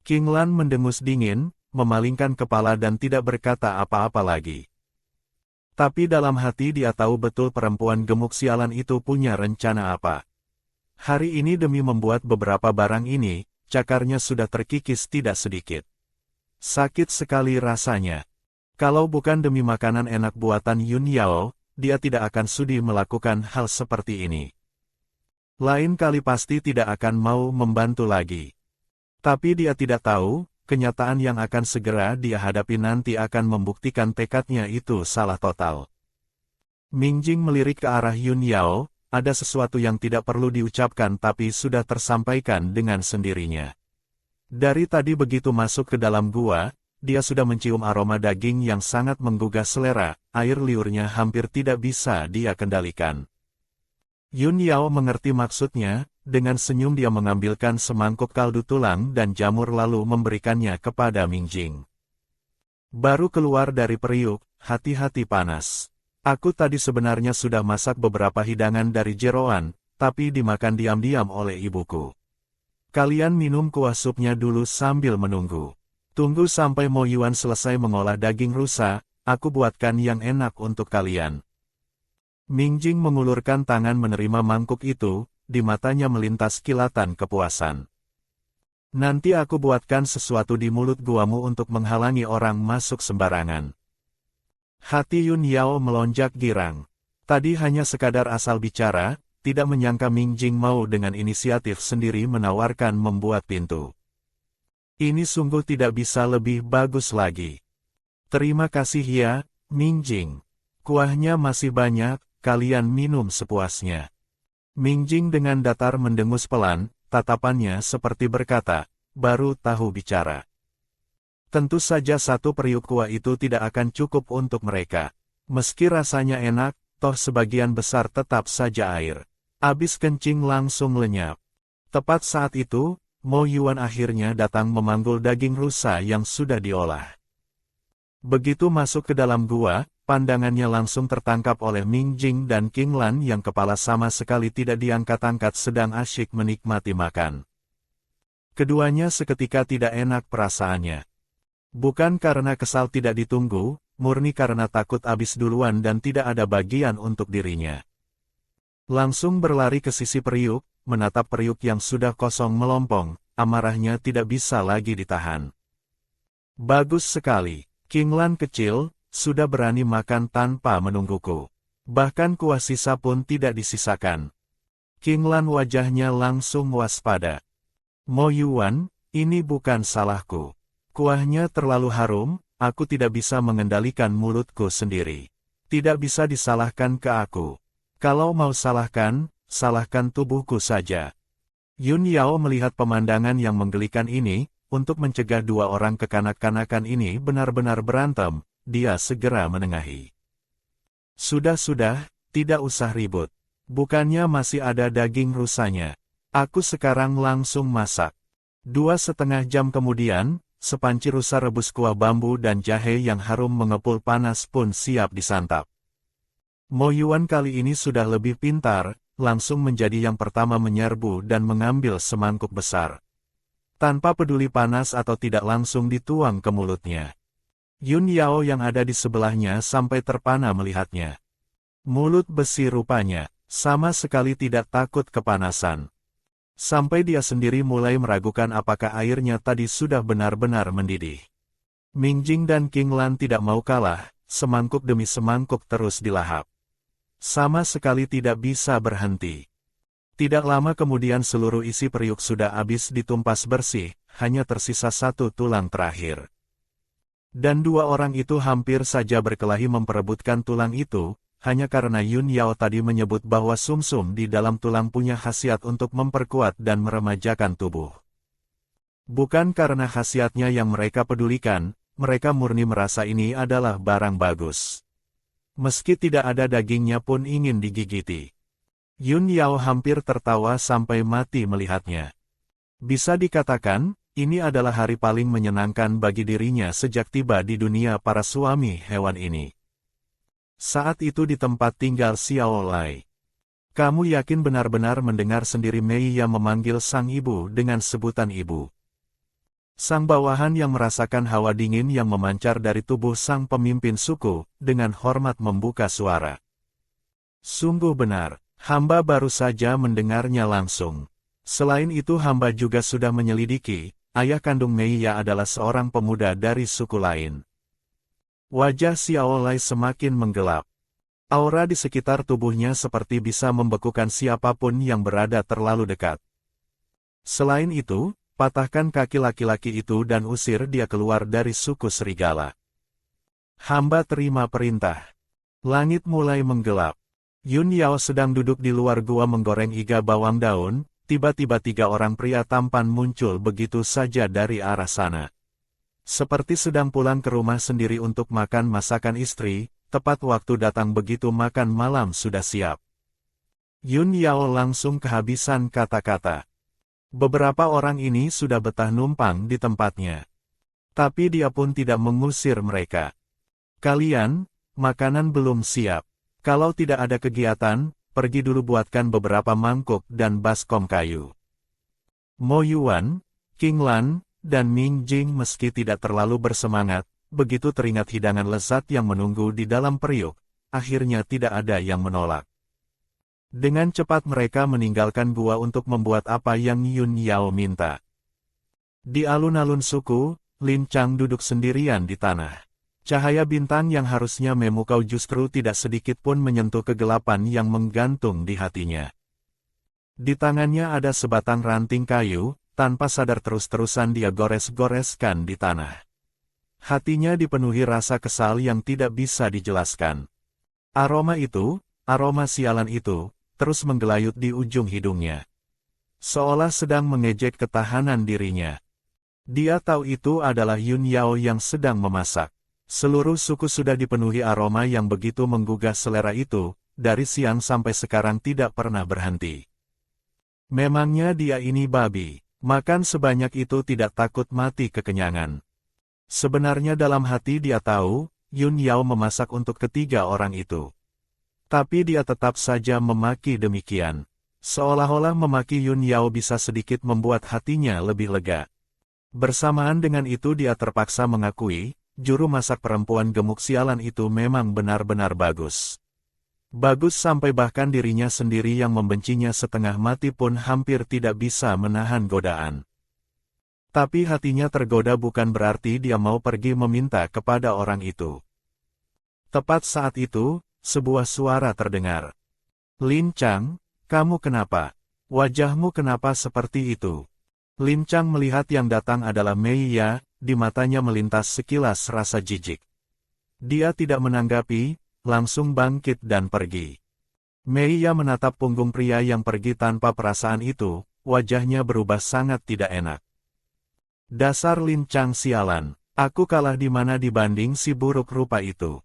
King Lan mendengus dingin, memalingkan kepala dan tidak berkata apa-apa lagi. Tapi dalam hati dia tahu betul perempuan gemuk sialan itu punya rencana apa. Hari ini demi membuat beberapa barang ini, cakarnya sudah terkikis tidak sedikit. Sakit sekali rasanya. Kalau bukan demi makanan enak buatan Yun Yao, dia tidak akan sudi melakukan hal seperti ini. Lain kali pasti tidak akan mau membantu lagi. Tapi dia tidak tahu, kenyataan yang akan segera dia hadapi nanti akan membuktikan tekadnya itu salah total. Ming Jing melirik ke arah Yun Yao, ada sesuatu yang tidak perlu diucapkan tapi sudah tersampaikan dengan sendirinya. Dari tadi begitu masuk ke dalam gua, dia sudah mencium aroma daging yang sangat menggugah selera, air liurnya hampir tidak bisa dia kendalikan. Yun Yao mengerti maksudnya, dengan senyum dia mengambilkan semangkuk kaldu tulang dan jamur lalu memberikannya kepada Ming Jing. Baru keluar dari periuk, hati-hati panas. Aku tadi sebenarnya sudah masak beberapa hidangan dari jeroan, tapi dimakan diam-diam oleh ibuku. Kalian minum kuah supnya dulu sambil menunggu. Tunggu sampai Mo Yuan selesai mengolah daging rusa, aku buatkan yang enak untuk kalian. Ming Jing mengulurkan tangan menerima mangkuk itu, di matanya melintas kilatan kepuasan. Nanti aku buatkan sesuatu di mulut guamu untuk menghalangi orang masuk sembarangan. Hati Yun Yao melonjak girang. Tadi hanya sekadar asal bicara, tidak menyangka Ming Jing mau dengan inisiatif sendiri menawarkan membuat pintu. Ini sungguh tidak bisa lebih bagus lagi. Terima kasih ya, Ming Jing. Kuahnya masih banyak, kalian minum sepuasnya. Ming Jing dengan datar mendengus pelan, tatapannya seperti berkata, baru tahu bicara. Tentu saja satu periuk kuah itu tidak akan cukup untuk mereka. Meski rasanya enak, toh sebagian besar tetap saja air. Abis kencing langsung lenyap. Tepat saat itu, Mo Yuan akhirnya datang memanggul daging rusa yang sudah diolah. Begitu masuk ke dalam gua, pandangannya langsung tertangkap oleh Ming Jing dan King Lan yang kepala sama sekali tidak diangkat-angkat sedang asyik menikmati makan. Keduanya seketika tidak enak perasaannya. Bukan karena kesal tidak ditunggu, murni karena takut habis duluan dan tidak ada bagian untuk dirinya. Langsung berlari ke sisi periuk, menatap periuk yang sudah kosong melompong, amarahnya tidak bisa lagi ditahan. Bagus sekali, King Lan kecil, sudah berani makan tanpa menungguku. Bahkan kuah sisa pun tidak disisakan. King Lan wajahnya langsung waspada. Mo Yuan, ini bukan salahku. Kuahnya terlalu harum, aku tidak bisa mengendalikan mulutku sendiri. Tidak bisa disalahkan ke aku. Kalau mau salahkan, salahkan tubuhku saja. Yun Yao melihat pemandangan yang menggelikan ini, untuk mencegah dua orang kekanak-kanakan ini benar-benar berantem, dia segera menengahi. Sudah-sudah, tidak usah ribut. Bukannya masih ada daging rusanya. Aku sekarang langsung masak. 2,5 jam kemudian, sepanci rusa rebus kuah bambu dan jahe yang harum mengepul panas pun siap disantap. Mo Yuan kali ini sudah lebih pintar, langsung menjadi yang pertama menyerbu dan mengambil semangkuk besar. Tanpa peduli panas atau tidak langsung dituang ke mulutnya. Yun Yao yang ada di sebelahnya sampai terpana melihatnya. Mulut besi rupanya, sama sekali tidak takut kepanasan. Sampai dia sendiri mulai meragukan apakah airnya tadi sudah benar-benar mendidih. Ming Jing dan King Lan tidak mau kalah, semangkuk demi semangkuk terus dilahap. Sama sekali tidak bisa berhenti. Tidak lama kemudian seluruh isi periuk sudah habis ditumpas bersih, hanya tersisa satu tulang terakhir. Dan dua orang itu hampir saja berkelahi memperebutkan tulang itu, hanya karena Yun Yao tadi menyebut bahwa sumsum di dalam tulang punya khasiat untuk memperkuat dan meremajakan tubuh. Bukan karena khasiatnya yang mereka pedulikan, mereka murni merasa ini adalah barang bagus. Meski tidak ada dagingnya pun ingin digigiti. Yun Yao hampir tertawa sampai mati melihatnya. Bisa dikatakan, ini adalah hari paling menyenangkan bagi dirinya sejak tiba di dunia para suami hewan ini. Saat itu di tempat tinggal Xiao Lai. Kamu yakin benar-benar mendengar sendiri Mei yang memanggil sang ibu dengan sebutan ibu? Sang bawahan yang merasakan hawa dingin yang memancar dari tubuh sang pemimpin suku, dengan hormat membuka suara. Sungguh benar, hamba baru saja mendengarnya langsung. Selain itu hamba juga sudah menyelidiki, ayah kandung Meiya adalah seorang pemuda dari suku lain. Wajah Xiao Lai semakin menggelap. Aura di sekitar tubuhnya seperti bisa membekukan siapapun yang berada terlalu dekat. Selain itu, patahkan kaki laki-laki itu dan usir dia keluar dari suku serigala. Hamba terima perintah. Langit mulai menggelap. Yun Yao sedang duduk di luar gua menggoreng iga bawang daun, tiba-tiba 3 orang pria tampan muncul begitu saja dari arah sana. Seperti sedang pulang ke rumah sendiri untuk makan masakan istri, tepat waktu datang begitu makan malam sudah siap. Yun Yao langsung kehabisan kata-kata. Beberapa orang ini sudah betah numpang di tempatnya. Tapi dia pun tidak mengusir mereka. Kalian, makanan belum siap. Kalau tidak ada kegiatan, pergi dulu buatkan beberapa mangkuk dan baskom kayu. Mo Yuan, King Lan, dan Ming Jing meski tidak terlalu bersemangat, begitu teringat hidangan lezat yang menunggu di dalam periuk, akhirnya tidak ada yang menolak. Dengan cepat mereka meninggalkan gua untuk membuat apa yang Yun Yao minta. Di alun-alun suku, Lin Chang duduk sendirian di tanah. Cahaya bintang yang harusnya memukau justru tidak sedikit pun menyentuh kegelapan yang menggantung di hatinya. Di tangannya ada sebatang ranting kayu, tanpa sadar terus-terusan dia gores-goreskan di tanah. Hatinya dipenuhi rasa kesal yang tidak bisa dijelaskan. Aroma sialan itu, terus menggelayut di ujung hidungnya. Seolah sedang mengejek ketahanan dirinya. Dia tahu itu adalah Yun Yao yang sedang memasak. Seluruh suku sudah dipenuhi aroma yang begitu menggugah selera itu, dari siang sampai sekarang tidak pernah berhenti. Memangnya dia ini babi, makan sebanyak itu tidak takut mati kekenyangan. Sebenarnya dalam hati dia tahu, Yun Yao memasak untuk 3 orang itu. Tapi dia tetap saja memaki demikian. Seolah-olah memaki Yun Yao bisa sedikit membuat hatinya lebih lega. Bersamaan dengan itu dia terpaksa mengakui, juru masak perempuan gemuk sialan itu memang benar-benar bagus. Bagus sampai bahkan dirinya sendiri yang membencinya setengah mati pun hampir tidak bisa menahan godaan. Tapi hatinya tergoda bukan berarti dia mau pergi meminta kepada orang itu. Tepat saat itu, sebuah suara terdengar. Lin Chang, kamu kenapa? Wajahmu kenapa seperti itu? Lin Chang melihat yang datang adalah Mei Ya, di matanya melintas sekilas rasa jijik. Dia tidak menanggapi, langsung bangkit dan pergi. Mei Ya menatap punggung pria yang pergi tanpa perasaan itu, wajahnya berubah sangat tidak enak. Dasar Lin Chang sialan, aku kalah di mana dibanding si buruk rupa itu.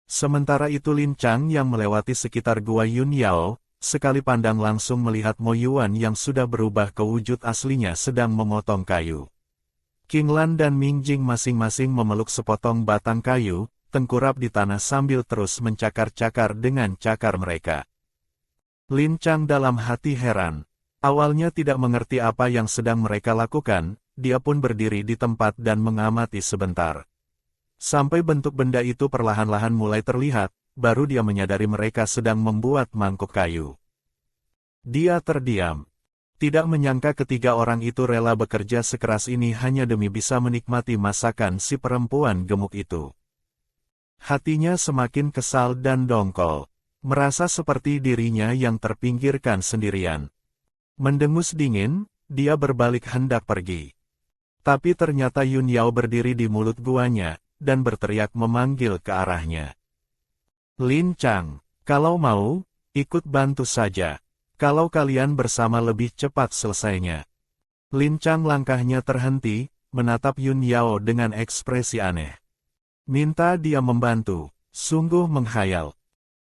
Sementara itu Lin Chang yang melewati sekitar gua Yun Yao, sekali pandang langsung melihat Mo Yuan yang sudah berubah ke wujud aslinya sedang memotong kayu. King Lan dan Ming Jing masing-masing memeluk sepotong batang kayu, tengkurap di tanah sambil terus mencakar-cakar dengan cakar mereka. Lin Chang dalam hati heran. Awalnya tidak mengerti apa yang sedang mereka lakukan, dia pun berdiri di tempat dan mengamati sebentar. Sampai bentuk benda itu perlahan-lahan mulai terlihat, baru dia menyadari mereka sedang membuat mangkuk kayu. Dia terdiam. Tidak menyangka 3 orang itu rela bekerja sekeras ini hanya demi bisa menikmati masakan si perempuan gemuk itu. Hatinya semakin kesal dan dongkol. Merasa seperti dirinya yang terpinggirkan sendirian. Mendengus dingin, dia berbalik hendak pergi. Tapi ternyata Yun Yao berdiri di mulut guanya, dan berteriak memanggil ke arahnya. Lin Chang, kalau mau, ikut bantu saja. Kalau kalian bersama lebih cepat selesainya. Lin Chang langkahnya terhenti, menatap Yun Yao dengan ekspresi aneh. Minta dia membantu, sungguh menghayal.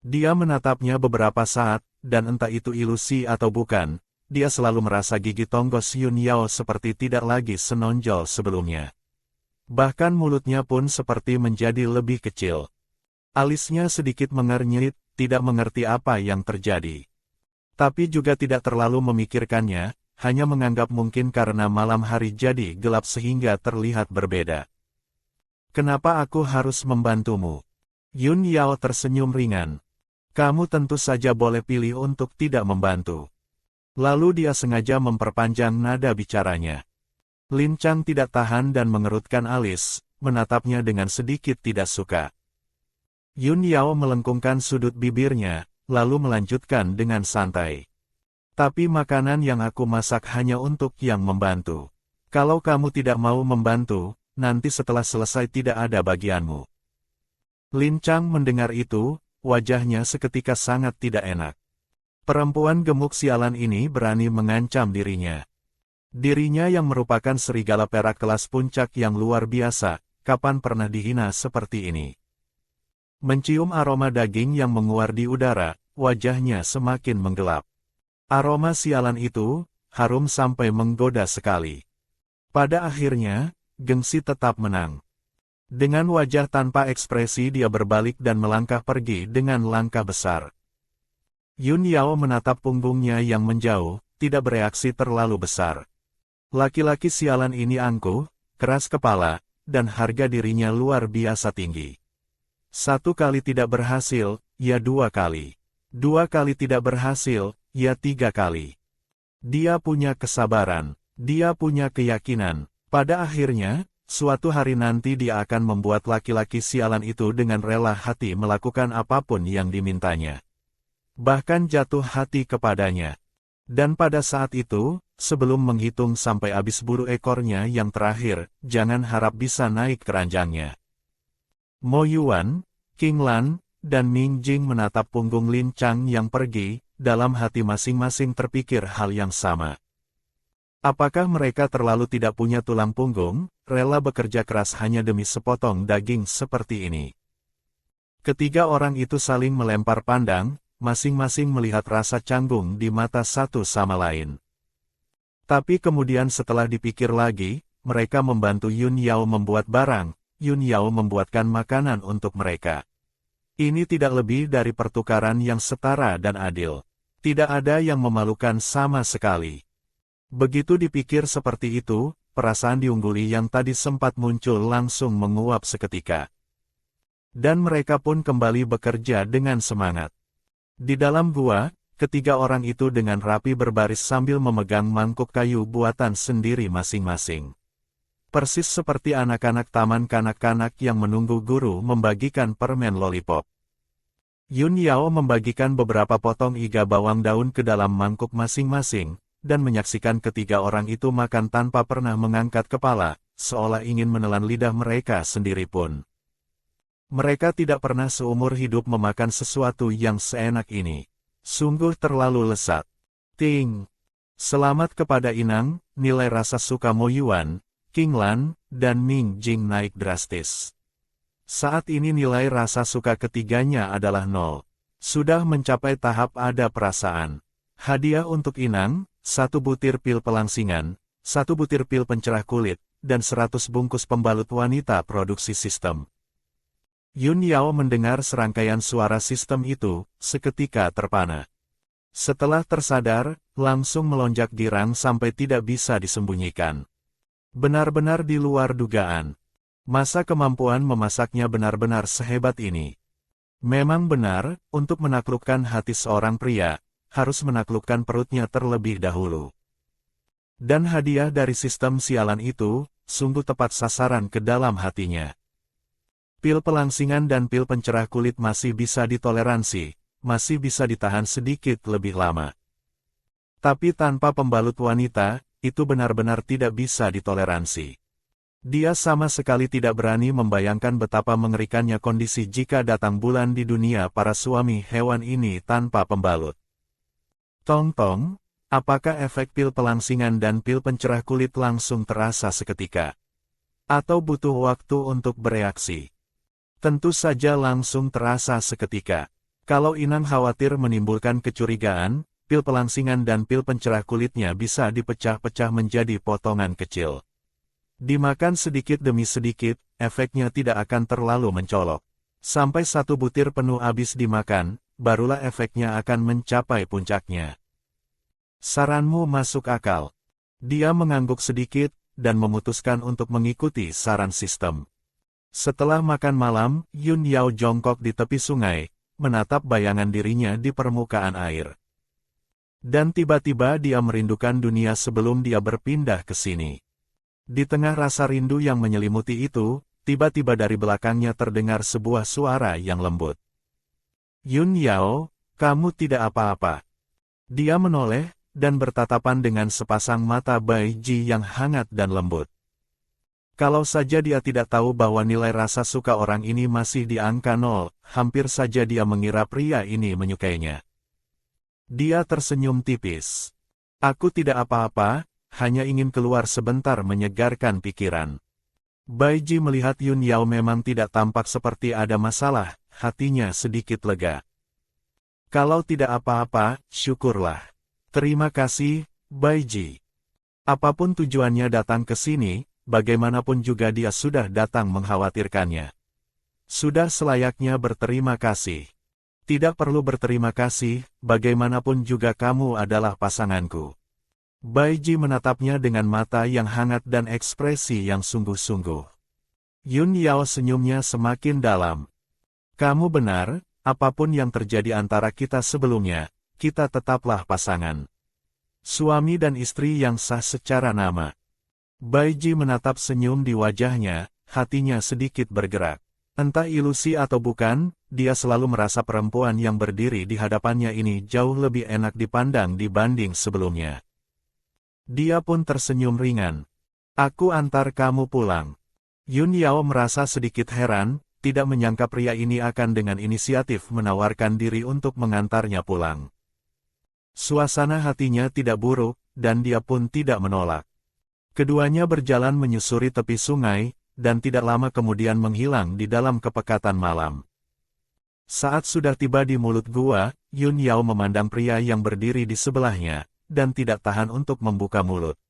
Dia menatapnya beberapa saat, dan entah itu ilusi atau bukan, dia selalu merasa gigi tonggos Yun Yao seperti tidak lagi senonjol sebelumnya. Bahkan mulutnya pun seperti menjadi lebih kecil. Alisnya sedikit mengernyit, tidak mengerti apa yang terjadi. Tapi juga tidak terlalu memikirkannya, hanya menganggap mungkin karena malam hari jadi gelap sehingga terlihat berbeda. Kenapa aku harus membantumu? Yun Yao tersenyum ringan. Kamu tentu saja boleh pilih untuk tidak membantu. Lalu dia sengaja memperpanjang nada bicaranya. Lin Chang tidak tahan dan mengerutkan alis, menatapnya dengan sedikit tidak suka. Yun Yao melengkungkan sudut bibirnya, lalu melanjutkan dengan santai. Tapi makanan yang aku masak hanya untuk yang membantu. Kalau kamu tidak mau membantu, nanti setelah selesai tidak ada bagianmu. Lin Chang mendengar itu, wajahnya seketika sangat tidak enak. Perempuan gemuk sialan ini berani mengancam dirinya. Dirinya yang merupakan serigala perak kelas puncak yang luar biasa, kapan pernah dihina seperti ini. Mencium aroma daging yang menguar di udara, wajahnya semakin menggelap. Aroma sialan itu, harum sampai menggoda sekali. Pada akhirnya, gengsi tetap menang. Dengan wajah tanpa ekspresi dia berbalik dan melangkah pergi dengan langkah besar. Yun Yao menatap punggungnya yang menjauh, tidak bereaksi terlalu besar. Laki-laki sialan ini angkuh, keras kepala, dan harga dirinya luar biasa tinggi. 1 kali tidak berhasil, ya 2 kali. 2 kali tidak berhasil, ya 3 kali. Dia punya kesabaran, dia punya keyakinan. Pada akhirnya, suatu hari nanti dia akan membuat laki-laki sialan itu dengan rela hati melakukan apapun yang dimintanya. Bahkan jatuh hati kepadanya. Dan pada saat itu, sebelum menghitung sampai habis bulu ekornya yang terakhir, jangan harap bisa naik keranjangnya. Mo Yuan, King Lan, dan Ming Jing menatap punggung Lin Chang yang pergi, dalam hati masing-masing terpikir hal yang sama. Apakah mereka terlalu tidak punya tulang punggung, rela bekerja keras hanya demi sepotong daging seperti ini? Ketiga orang itu saling melempar pandang, masing-masing melihat rasa canggung di mata satu sama lain. Tapi kemudian setelah dipikir lagi, mereka membantu Yun Yao membuat barang, Yun Yao membuatkan makanan untuk mereka. Ini tidak lebih dari pertukaran yang setara dan adil. Tidak ada yang memalukan sama sekali. Begitu dipikir seperti itu, perasaan diungguli yang tadi sempat muncul langsung menguap seketika. Dan mereka pun kembali bekerja dengan semangat. Di dalam gua, ketiga orang itu dengan rapi berbaris sambil memegang mangkuk kayu buatan sendiri masing-masing. Persis seperti anak-anak taman kanak-kanak yang menunggu guru membagikan permen lollipop. Yun Yao membagikan beberapa potong iga bawang daun ke dalam mangkuk masing-masing, dan menyaksikan ketiga orang itu makan tanpa pernah mengangkat kepala, seolah ingin menelan lidah mereka sendiri pun. Mereka tidak pernah seumur hidup memakan sesuatu yang seenak ini. Sungguh terlalu lesat. Ting. Selamat kepada Inang, nilai rasa suka Mo Yuan, King Lan, dan Ming Jing naik drastis. Saat ini nilai rasa suka ketiganya adalah 0. Sudah mencapai tahap ada perasaan. Hadiah untuk Inang, 1 butir pil pelangsingan, 1 butir pil pencerah kulit, dan 100 bungkus pembalut wanita produksi sistem. Yun Yao mendengar serangkaian suara sistem itu, seketika terpana. Setelah tersadar, langsung melonjak girang sampai tidak bisa disembunyikan. Benar-benar di luar dugaan. Masa kemampuan memasaknya benar-benar sehebat ini. Memang benar, untuk menaklukkan hati seorang pria, harus menaklukkan perutnya terlebih dahulu. Dan hadiah dari sistem sialan itu, sungguh tepat sasaran ke dalam hatinya. Pil pelangsingan dan pil pencerah kulit masih bisa ditoleransi, masih bisa ditahan sedikit lebih lama. Tapi tanpa pembalut wanita, itu benar-benar tidak bisa ditoleransi. Dia sama sekali tidak berani membayangkan betapa mengerikannya kondisi jika datang bulan di dunia para suami hewan ini tanpa pembalut. Tong-tong, apakah efek pil pelangsingan dan pil pencerah kulit langsung terasa seketika? Atau butuh waktu untuk bereaksi? Tentu saja langsung terasa seketika. Kalau Inang khawatir menimbulkan kecurigaan, pil pelangsingan dan pil pencerah kulitnya bisa dipecah-pecah menjadi potongan kecil. Dimakan sedikit demi sedikit, efeknya tidak akan terlalu mencolok. Sampai 1 butir penuh habis dimakan, barulah efeknya akan mencapai puncaknya. Saranmu masuk akal. Dia mengangguk sedikit, dan memutuskan untuk mengikuti saran sistem. Setelah makan malam, Yun Yao jongkok di tepi sungai, menatap bayangan dirinya di permukaan air. Dan tiba-tiba dia merindukan dunia sebelum dia berpindah ke sini. Di tengah rasa rindu yang menyelimuti itu, tiba-tiba dari belakangnya terdengar sebuah suara yang lembut. Yun Yao, kamu tidak apa-apa. Dia menoleh, dan bertatapan dengan sepasang mata Bai Ji yang hangat dan lembut. Kalau saja dia tidak tahu bahwa nilai rasa suka orang ini masih di angka 0, hampir saja dia mengira pria ini menyukainya. Dia tersenyum tipis. Aku tidak apa-apa, hanya ingin keluar sebentar menyegarkan pikiran. Baiji melihat Yun Yao memang tidak tampak seperti ada masalah, hatinya sedikit lega. Kalau tidak apa-apa, syukurlah. Terima kasih, Baiji. Apapun tujuannya datang ke sini, bagaimanapun juga dia sudah datang mengkhawatirkannya. Sudah selayaknya berterima kasih. Tidak perlu berterima kasih, bagaimanapun juga kamu adalah pasanganku. Baiji menatapnya dengan mata yang hangat dan ekspresi yang sungguh-sungguh. Yun Yao senyumnya semakin dalam. Kamu benar, apapun yang terjadi antara kita sebelumnya, kita tetaplah pasangan. Suami dan istri yang sah secara nama. Baiji menatap senyum di wajahnya, hatinya sedikit bergerak. Entah ilusi atau bukan, dia selalu merasa perempuan yang berdiri di hadapannya ini jauh lebih enak dipandang dibanding sebelumnya. Dia pun tersenyum ringan. Aku antar kamu pulang. Yun Yao merasa sedikit heran, tidak menyangka pria ini akan dengan inisiatif menawarkan diri untuk mengantarnya pulang. Suasana hatinya tidak buruk, dan dia pun tidak menolak. Keduanya berjalan menyusuri tepi sungai, dan tidak lama kemudian menghilang di dalam kepekatan malam. Saat sudah tiba di mulut gua, Yun Yao memandang pria yang berdiri di sebelahnya, dan tidak tahan untuk membuka mulut.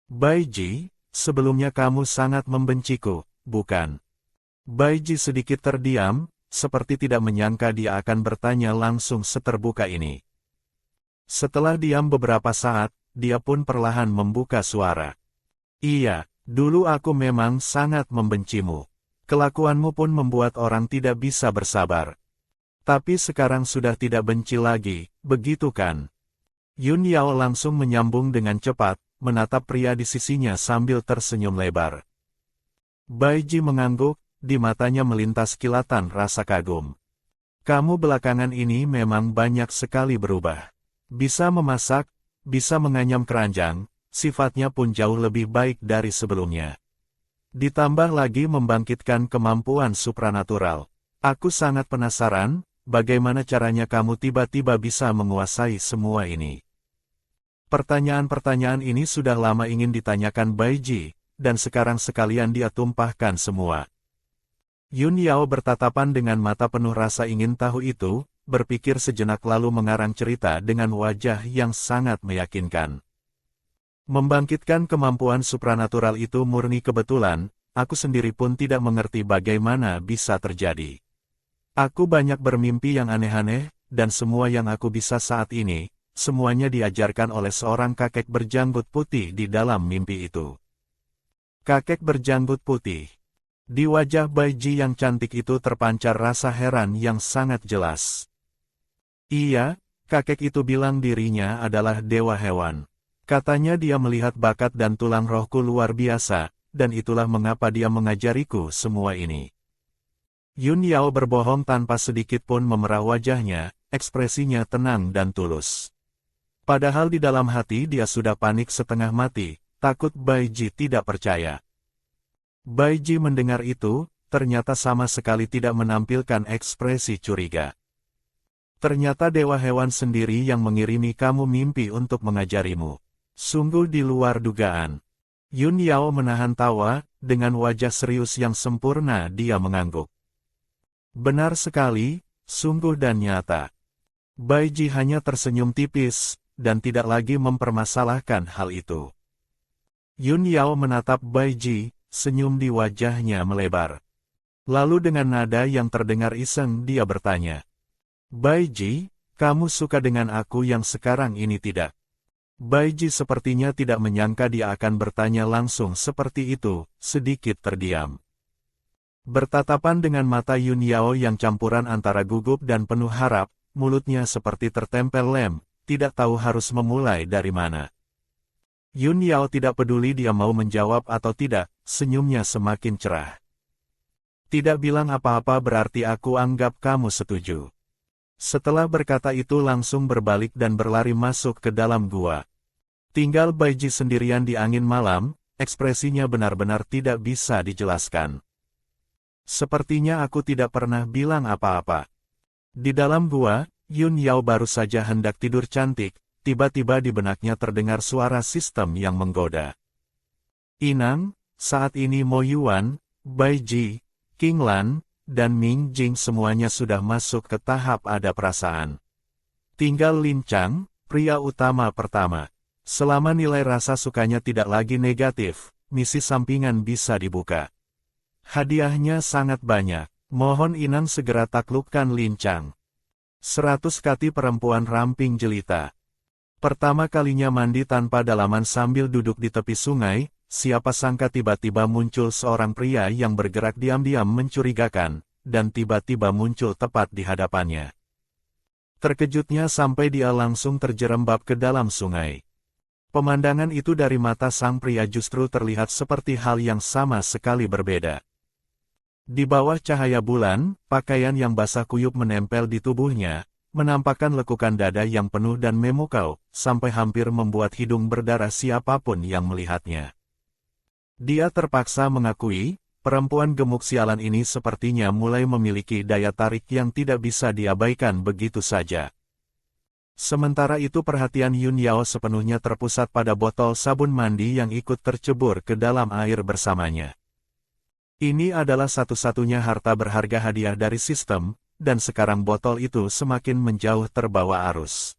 Baiji, sebelumnya kamu sangat membenciku, bukan? Baiji sedikit terdiam, seperti tidak menyangka dia akan bertanya langsung seterbuka ini. Setelah diam beberapa saat, dia pun perlahan membuka suara. Iya. Dulu aku memang sangat membencimu. Kelakuanmu pun membuat orang tidak bisa bersabar. Tapi sekarang sudah tidak benci lagi, begitu kan? Yun Yao langsung menyambung dengan cepat, menatap pria di sisinya sambil tersenyum lebar. Baiji mengangguk, di matanya melintas kilatan rasa kagum. Kamu belakangan ini memang banyak sekali berubah. Bisa memasak, bisa menganyam keranjang, sifatnya pun jauh lebih baik dari sebelumnya. Ditambah lagi membangkitkan kemampuan supranatural. Aku sangat penasaran, bagaimana caranya kamu tiba-tiba bisa menguasai semua ini. Pertanyaan-pertanyaan ini sudah lama ingin ditanyakan Baiji, dan sekarang sekalian dia tumpahkan semua. Yun Yao bertatapan dengan mata penuh rasa ingin tahu itu, berpikir sejenak lalu mengarang cerita dengan wajah yang sangat meyakinkan. Membangkitkan kemampuan supranatural itu murni kebetulan, aku sendiri pun tidak mengerti bagaimana bisa terjadi. Aku banyak bermimpi yang aneh-aneh, dan semua yang aku bisa saat ini, semuanya diajarkan oleh seorang kakek berjanggut putih di dalam mimpi itu. Kakek berjanggut putih. Di wajah Baiji yang cantik itu terpancar rasa heran yang sangat jelas. Iya, kakek itu bilang dirinya adalah dewa hewan. Katanya dia melihat bakat dan tulang rohku luar biasa, dan itulah mengapa dia mengajariku semua ini. Yun Yao berbohong tanpa sedikit pun memerah wajahnya, ekspresinya tenang dan tulus. Padahal di dalam hati dia sudah panik setengah mati, takut Baiji tidak percaya. Baiji mendengar itu, ternyata sama sekali tidak menampilkan ekspresi curiga. Ternyata dewa hewan sendiri yang mengirimi kamu mimpi untuk mengajarimu. Sungguh di luar dugaan. Yun Yao menahan tawa, dengan wajah serius yang sempurna dia mengangguk. Benar sekali, sungguh dan nyata. Baiji hanya tersenyum tipis, dan tidak lagi mempermasalahkan hal itu. Yun Yao menatap Baiji, senyum di wajahnya melebar. Lalu dengan nada yang terdengar iseng dia bertanya. Baiji, kamu suka dengan aku yang sekarang ini tidak? Baiji sepertinya tidak menyangka dia akan bertanya langsung seperti itu, sedikit terdiam. Bertatapan dengan mata Yun Yao yang campuran antara gugup dan penuh harap, mulutnya seperti tertempel lem, tidak tahu harus memulai dari mana. Yun Yao tidak peduli dia mau menjawab atau tidak, senyumnya semakin cerah. Tidak bilang apa-apa berarti aku anggap kamu setuju. Setelah berkata itu langsung berbalik dan berlari masuk ke dalam gua. Tinggal Baiji sendirian di angin malam, ekspresinya benar-benar tidak bisa dijelaskan. Sepertinya aku tidak pernah bilang apa-apa. Di dalam gua, Yun Yao baru saja hendak tidur cantik, tiba-tiba di benaknya terdengar suara sistem yang menggoda. Inang, saat ini Mo Yuan, Bai Ji, King Lan, dan Ming Jing semuanya sudah masuk ke tahap ada perasaan. Tinggal Lin Chang, pria utama pertama. Selama nilai rasa sukanya tidak lagi negatif, misi sampingan bisa dibuka. Hadiahnya sangat banyak. Mohon Inang segera taklukkan Lin Chang. 100 kati perempuan ramping jelita. Pertama kalinya mandi tanpa dalaman sambil duduk di tepi sungai, siapa sangka tiba-tiba muncul seorang pria yang bergerak diam-diam mencurigakan, dan tiba-tiba muncul tepat di hadapannya. Terkejutnya sampai dia langsung terjerembab ke dalam sungai. Pemandangan itu dari mata sang pria justru terlihat seperti hal yang sama sekali berbeda. Di bawah cahaya bulan, pakaian yang basah kuyup menempel di tubuhnya, menampakkan lekukan dada yang penuh dan memukau, sampai hampir membuat hidung berdarah siapapun yang melihatnya. Dia terpaksa mengakui, perempuan gemuk sialan ini sepertinya mulai memiliki daya tarik yang tidak bisa diabaikan begitu saja. Sementara itu perhatian Yun Yao sepenuhnya terpusat pada botol sabun mandi yang ikut tercebur ke dalam air bersamanya. Ini adalah satu-satunya harta berharga hadiah dari sistem, dan sekarang botol itu semakin menjauh terbawa arus.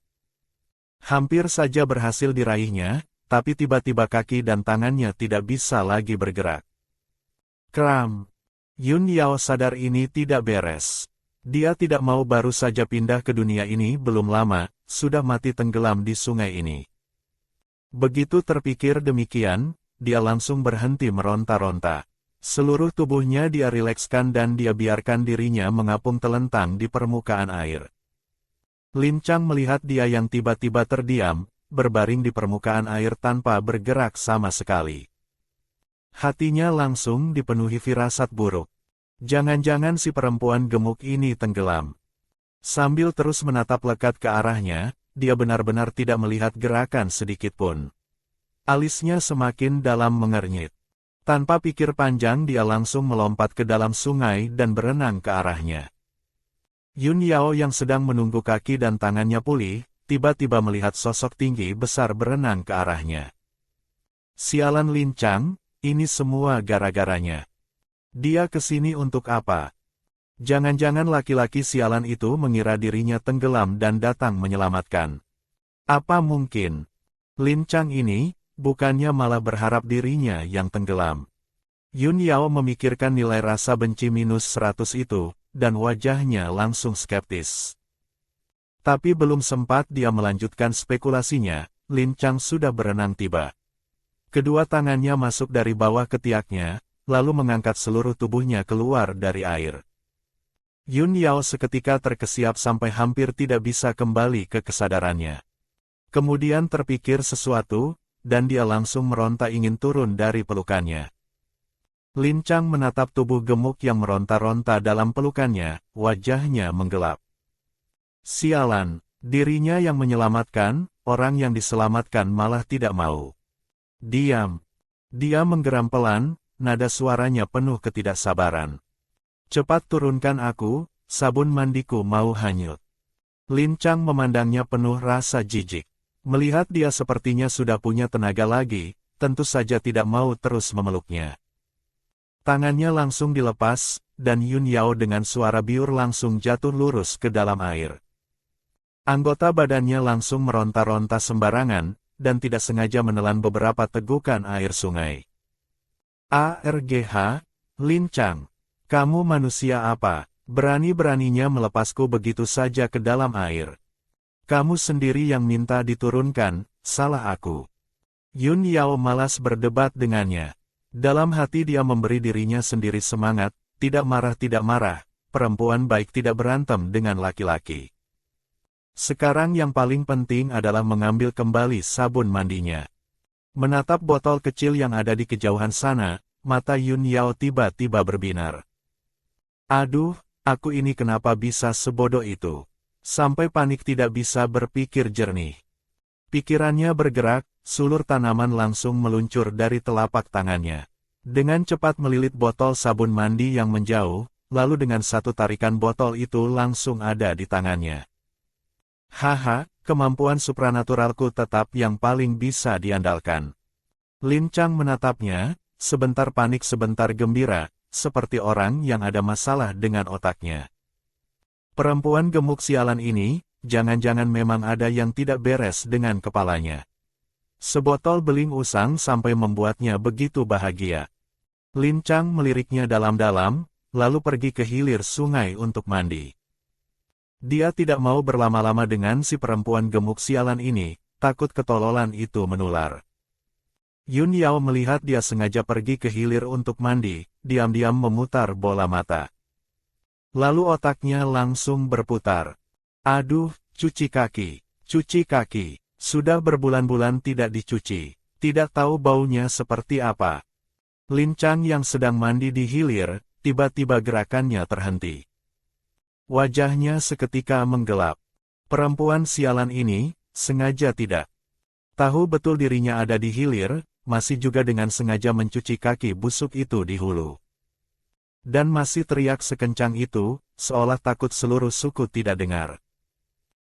Hampir saja berhasil diraihnya, tapi tiba-tiba kaki dan tangannya tidak bisa lagi bergerak. Kram! Yun Yao sadar ini tidak beres. Dia tidak mau baru saja pindah ke dunia ini belum lama, sudah mati tenggelam di sungai ini. Begitu terpikir demikian, dia langsung berhenti meronta-ronta. Seluruh tubuhnya dia rilekskan dan dia biarkan dirinya mengapung telentang di permukaan air. Lin Chang melihat dia yang tiba-tiba terdiam, berbaring di permukaan air tanpa bergerak sama sekali. Hatinya langsung dipenuhi firasat buruk. Jangan-jangan si perempuan gemuk ini tenggelam. Sambil terus menatap lekat ke arahnya, dia benar-benar tidak melihat gerakan sedikitpun. Alisnya semakin dalam mengernyit. Tanpa pikir panjang dia langsung melompat ke dalam sungai dan berenang ke arahnya. Yun Yao yang sedang menunggu kaki dan tangannya pulih, tiba-tiba melihat sosok tinggi besar berenang ke arahnya. Sialan Lin Chang, ini semua gara-garanya. Dia kesini untuk apa? Jangan-jangan laki-laki sialan itu mengira dirinya tenggelam dan datang menyelamatkan. Apa mungkin? Lin Chang ini, bukannya malah berharap dirinya yang tenggelam. Yun Yao memikirkan nilai rasa benci -100 itu, dan wajahnya langsung skeptis. Tapi belum sempat dia melanjutkan spekulasinya, Lin Chang sudah berenang tiba. Kedua tangannya masuk dari bawah ketiaknya, lalu mengangkat seluruh tubuhnya keluar dari air. Yun Yao seketika terkesiap sampai hampir tidak bisa kembali ke kesadarannya. Kemudian terpikir sesuatu, dan dia langsung meronta ingin turun dari pelukannya. Lin Chang menatap tubuh gemuk yang meronta-ronta dalam pelukannya, wajahnya menggelap. Sialan, dirinya yang menyelamatkan, orang yang diselamatkan malah tidak mau. Diam. Dia menggeram pelan, nada suaranya penuh ketidaksabaran. Cepat turunkan aku, sabun mandiku mau hanyut. Lin Chang memandangnya penuh rasa jijik. Melihat dia sepertinya sudah punya tenaga lagi, tentu saja tidak mau terus memeluknya. Tangannya langsung dilepas, dan Yun Yao dengan suara biur langsung jatuh lurus ke dalam air. Anggota badannya langsung meronta-ronta sembarangan, dan tidak sengaja menelan beberapa tegukan air sungai. ARGH, Lin Chang, kamu manusia apa, berani-beraninya melepasku begitu saja ke dalam air? Kamu sendiri yang minta diturunkan, salah aku. Yun Yao malas berdebat dengannya. Dalam hati dia memberi dirinya sendiri semangat, tidak marah, perempuan baik tidak berantem dengan laki-laki. Sekarang yang paling penting adalah mengambil kembali sabun mandinya. Menatap botol kecil yang ada di kejauhan sana, mata Yun Yao tiba-tiba berbinar. Aduh, aku ini kenapa bisa sebodoh itu? Sampai panik tidak bisa berpikir jernih. Pikirannya bergerak, sulur tanaman langsung meluncur dari telapak tangannya. Dengan cepat melilit botol sabun mandi yang menjauh, lalu dengan satu tarikan botol itu langsung ada di tangannya. Haha, kemampuan supranaturalku tetap yang paling bisa diandalkan. Lin Chang menatapnya, sebentar panik sebentar gembira, seperti orang yang ada masalah dengan otaknya. Perempuan gemuk sialan ini, jangan-jangan memang ada yang tidak beres dengan kepalanya. Sebotol beling usang sampai membuatnya begitu bahagia. Lin Chang meliriknya dalam-dalam, lalu pergi ke hilir sungai untuk mandi. Dia tidak mau berlama-lama dengan si perempuan gemuk sialan ini, takut ketololan itu menular. Yun Yao melihat dia sengaja pergi ke hilir untuk mandi, diam-diam memutar bola mata. Lalu otaknya langsung berputar. Aduh, cuci kaki, sudah berbulan-bulan tidak dicuci, tidak tahu baunya seperti apa. Lin Chang yang sedang mandi di hilir, tiba-tiba gerakannya terhenti. Wajahnya seketika menggelap. Perempuan sialan ini, sengaja tidak tahu betul dirinya ada di hilir, masih juga dengan sengaja mencuci kaki busuk itu di hulu. Dan masih teriak sekencang itu, seolah takut seluruh suku tidak dengar.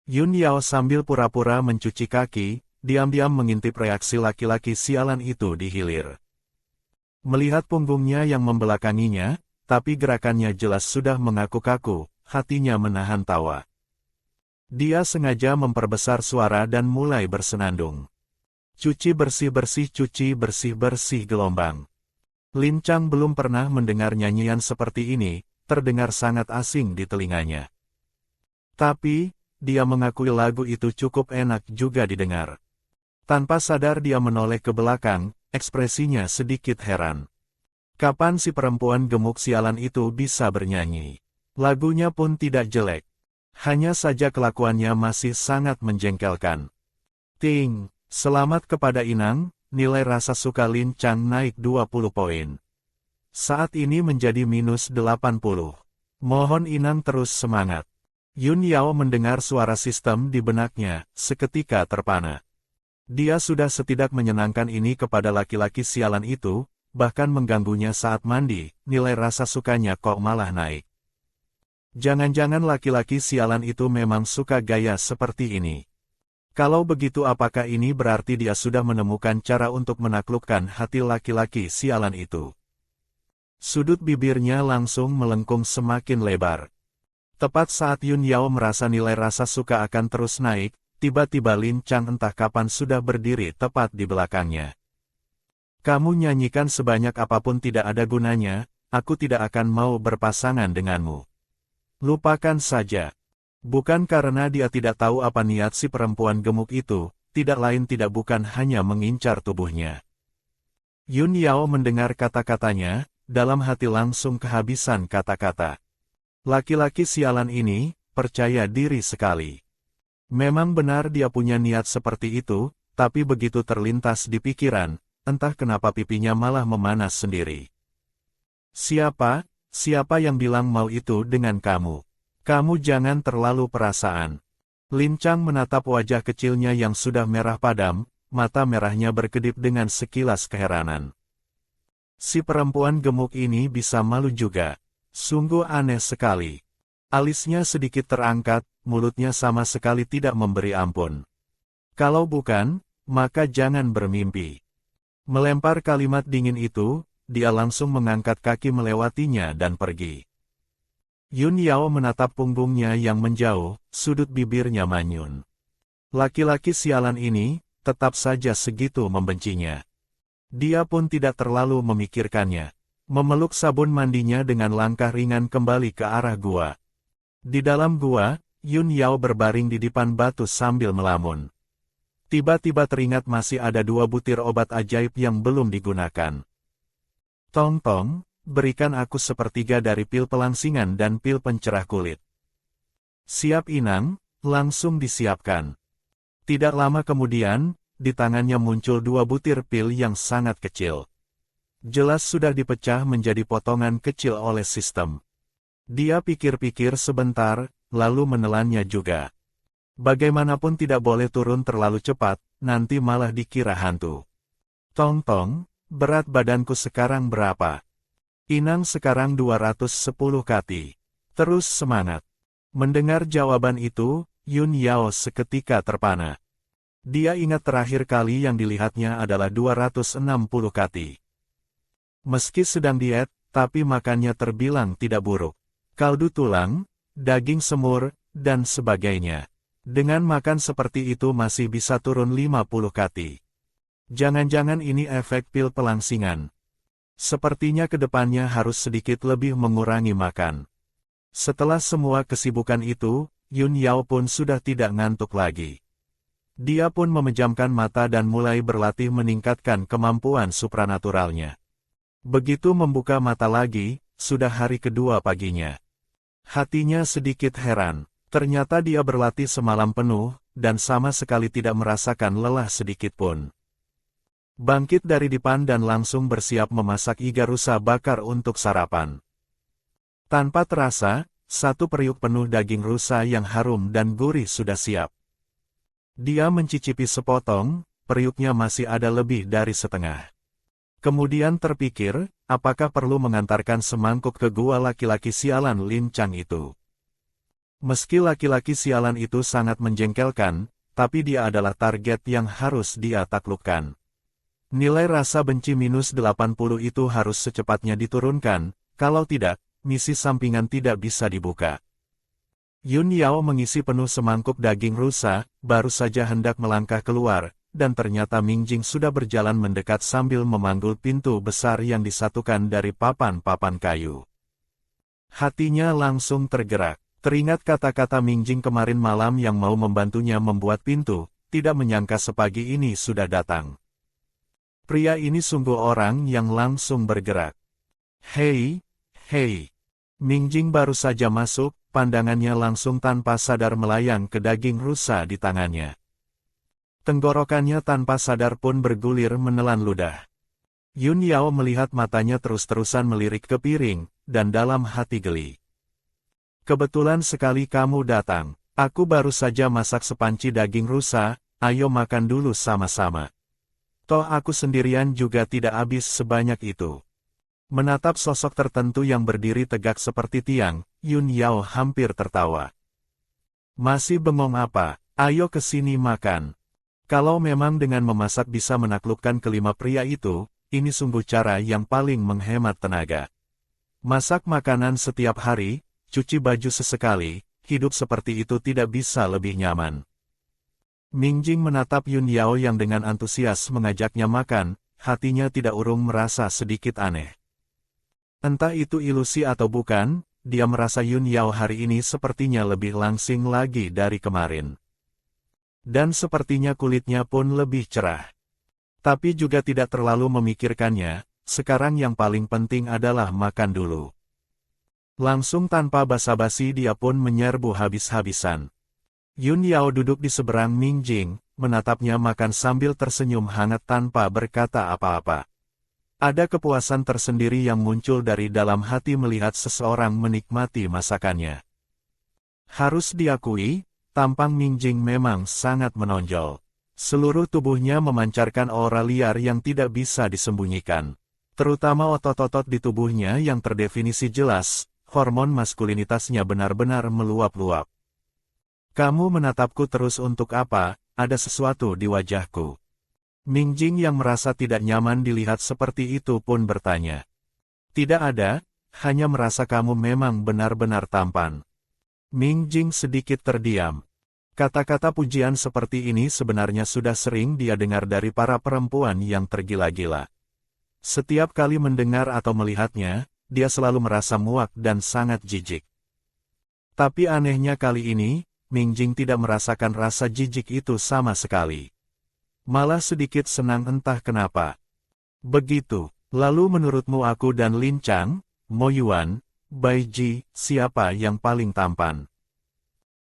Yun Yao sambil pura-pura mencuci kaki, diam-diam mengintip reaksi laki-laki sialan itu di hilir. Melihat punggungnya yang membelakanginya, tapi gerakannya jelas sudah mengaku-kaku, hatinya menahan tawa. Dia sengaja memperbesar suara dan mulai bersenandung. Cuci bersih-bersih gelombang. Lin Chang belum pernah mendengar nyanyian seperti ini, terdengar sangat asing di telinganya. Tapi, dia mengakui lagu itu cukup enak juga didengar. Tanpa sadar dia menoleh ke belakang, ekspresinya sedikit heran. Kapan si perempuan gemuk sialan itu bisa bernyanyi? Lagunya pun tidak jelek. Hanya saja kelakuannya masih sangat menjengkelkan. Ting, selamat kepada Inang, nilai rasa suka Lin Chang naik 20 poin. Saat ini menjadi minus 80. Mohon Inang terus semangat. Yun Yao mendengar suara sistem di benaknya, seketika terpana. Dia sudah setidak menyenangkan ini kepada laki-laki sialan itu, bahkan mengganggunya saat mandi, nilai rasa sukanya kok malah naik. Jangan-jangan laki-laki sialan itu memang suka gaya seperti ini. Kalau begitu apakah ini berarti dia sudah menemukan cara untuk menaklukkan hati laki-laki sialan itu? Sudut bibirnya langsung melengkung semakin lebar. Tepat saat Yun Yao merasa nilai rasa suka akan terus naik, tiba-tiba Lin Chang entah kapan sudah berdiri tepat di belakangnya. Kamu nyanyikan sebanyak apapun tidak ada gunanya, aku tidak akan mau berpasangan denganmu. Lupakan saja. Bukan karena dia tidak tahu apa niat si perempuan gemuk itu, tidak lain tidak bukan hanya mengincar tubuhnya. Yun Yao mendengar kata-katanya, dalam hati langsung kehabisan kata-kata. Laki-laki sialan ini, percaya diri sekali. Memang benar dia punya niat seperti itu, tapi begitu terlintas di pikiran, entah kenapa pipinya malah memanas sendiri. Siapa yang bilang mau itu dengan kamu? Kamu jangan terlalu perasaan. Lin Chang menatap wajah kecilnya yang sudah merah padam, mata merahnya berkedip dengan sekilas keheranan. Si perempuan gemuk ini bisa malu juga. Sungguh aneh sekali. Alisnya sedikit terangkat, mulutnya sama sekali tidak memberi ampun. Kalau bukan, maka jangan bermimpi. Melempar kalimat dingin itu, dia langsung mengangkat kaki melewatinya dan pergi. Yun Yao menatap punggungnya yang menjauh, sudut bibirnya manyun. Laki-laki sialan ini, tetap saja segitu membencinya. Dia pun tidak terlalu memikirkannya. Memeluk sabun mandinya dengan langkah ringan kembali ke arah gua. Di dalam gua, Yun Yao berbaring di depan batu sambil melamun. Tiba-tiba teringat masih ada 2 butir obat ajaib yang belum digunakan. Tong-tong, berikan aku sepertiga dari pil pelangsingan dan pil pencerah kulit. Siap Inang, langsung disiapkan. Tidak lama kemudian, di tangannya muncul 2 butir pil yang sangat kecil. Jelas sudah dipecah menjadi potongan kecil oleh sistem. Dia pikir-pikir sebentar, lalu menelannya juga. Bagaimanapun tidak boleh turun terlalu cepat, nanti malah dikira hantu. Tong-tong, berat badanku sekarang berapa? Inang sekarang 210 kati. Terus semangat. Mendengar jawaban itu, Yun Yao seketika terpana. Dia ingat terakhir kali yang dilihatnya adalah 260 kati. Meski sedang diet, tapi makannya terbilang tidak buruk. Kaldu tulang, daging semur, dan sebagainya. Dengan makan seperti itu masih bisa turun 50 kati. Jangan-jangan ini efek pil pelangsingan. Sepertinya kedepannya harus sedikit lebih mengurangi makan. Setelah semua kesibukan itu, Yun Yao pun sudah tidak ngantuk lagi. Dia pun memejamkan mata dan mulai berlatih meningkatkan kemampuan supranaturalnya. Begitu membuka mata lagi, sudah hari kedua paginya. Hatinya sedikit heran, ternyata dia berlatih semalam penuh, dan sama sekali tidak merasakan lelah sedikit pun. Bangkit dari dipan dan langsung bersiap memasak iga rusa bakar untuk sarapan. Tanpa terasa, satu periuk penuh daging rusa yang harum dan gurih sudah siap. Dia mencicipi sepotong, periuknya masih ada lebih dari setengah. Kemudian terpikir, apakah perlu mengantarkan semangkuk ke gua laki-laki sialan Lin Chang itu. Meski laki-laki sialan itu sangat menjengkelkan, tapi dia adalah target yang harus dia taklukkan. Nilai rasa benci minus 80 itu harus secepatnya diturunkan, kalau tidak, misi sampingan tidak bisa dibuka. Yun Yao mengisi penuh semangkuk daging rusa, baru saja hendak melangkah keluar, dan ternyata Ming Jing sudah berjalan mendekat sambil memanggul pintu besar yang disatukan dari papan-papan kayu. Hatinya langsung tergerak, teringat kata-kata Ming Jing kemarin malam yang mau membantunya membuat pintu, tidak menyangka sepagi ini sudah datang. Pria ini sungguh orang yang langsung bergerak. Hei, hei. Ming Jing baru saja masuk, pandangannya langsung tanpa sadar melayang ke daging rusa di tangannya. Tenggorokannya tanpa sadar pun bergulir menelan ludah. Yun Yao melihat matanya terus-terusan melirik ke piring, dan dalam hati geli. Kebetulan sekali kamu datang, aku baru saja masak sepanci daging rusa, ayo makan dulu sama-sama. Toh aku sendirian juga tidak habis sebanyak itu. Menatap sosok tertentu yang berdiri tegak seperti tiang, Yun Yao hampir tertawa. Masih bengong apa? Ayo ke sini makan. Kalau memang dengan memasak bisa menaklukkan kelima pria itu, ini sungguh cara yang paling menghemat tenaga. Masak makanan setiap hari, cuci baju sesekali, hidup seperti itu tidak bisa lebih nyaman. Ming Jing menatap Yun Yao yang dengan antusias mengajaknya makan, hatinya tidak urung merasa sedikit aneh. Entah itu ilusi atau bukan, dia merasa Yun Yao hari ini sepertinya lebih langsing lagi dari kemarin. Dan sepertinya kulitnya pun lebih cerah. Tapi juga tidak terlalu memikirkannya, sekarang yang paling penting adalah makan dulu. Langsung tanpa basa-basi dia pun menyerbu habis-habisan. Yun Yao duduk di seberang Ming Jing, menatapnya makan sambil tersenyum hangat tanpa berkata apa-apa. Ada kepuasan tersendiri yang muncul dari dalam hati melihat seseorang menikmati masakannya. Harus diakui, tampang Ming Jing memang sangat menonjol. Seluruh tubuhnya memancarkan aura liar yang tidak bisa disembunyikan. Terutama otot-otot di tubuhnya yang terdefinisi jelas, hormon maskulinitasnya benar-benar meluap-luap. Kamu menatapku terus untuk apa? Ada sesuatu di wajahku. Ming Jing yang merasa tidak nyaman dilihat seperti itu pun bertanya. Tidak ada, hanya merasa kamu memang benar-benar tampan. Ming Jing sedikit terdiam. Kata-kata pujian seperti ini sebenarnya sudah sering dia dengar dari para perempuan yang tergila-gila. Setiap kali mendengar atau melihatnya, dia selalu merasa muak dan sangat jijik. Tapi anehnya kali ini, Ming Jing tidak merasakan rasa jijik itu sama sekali. Malah sedikit senang entah kenapa. Begitu, lalu menurutmu aku dan Lin Chang, Mo Yuan, Bai Ji, siapa yang paling tampan?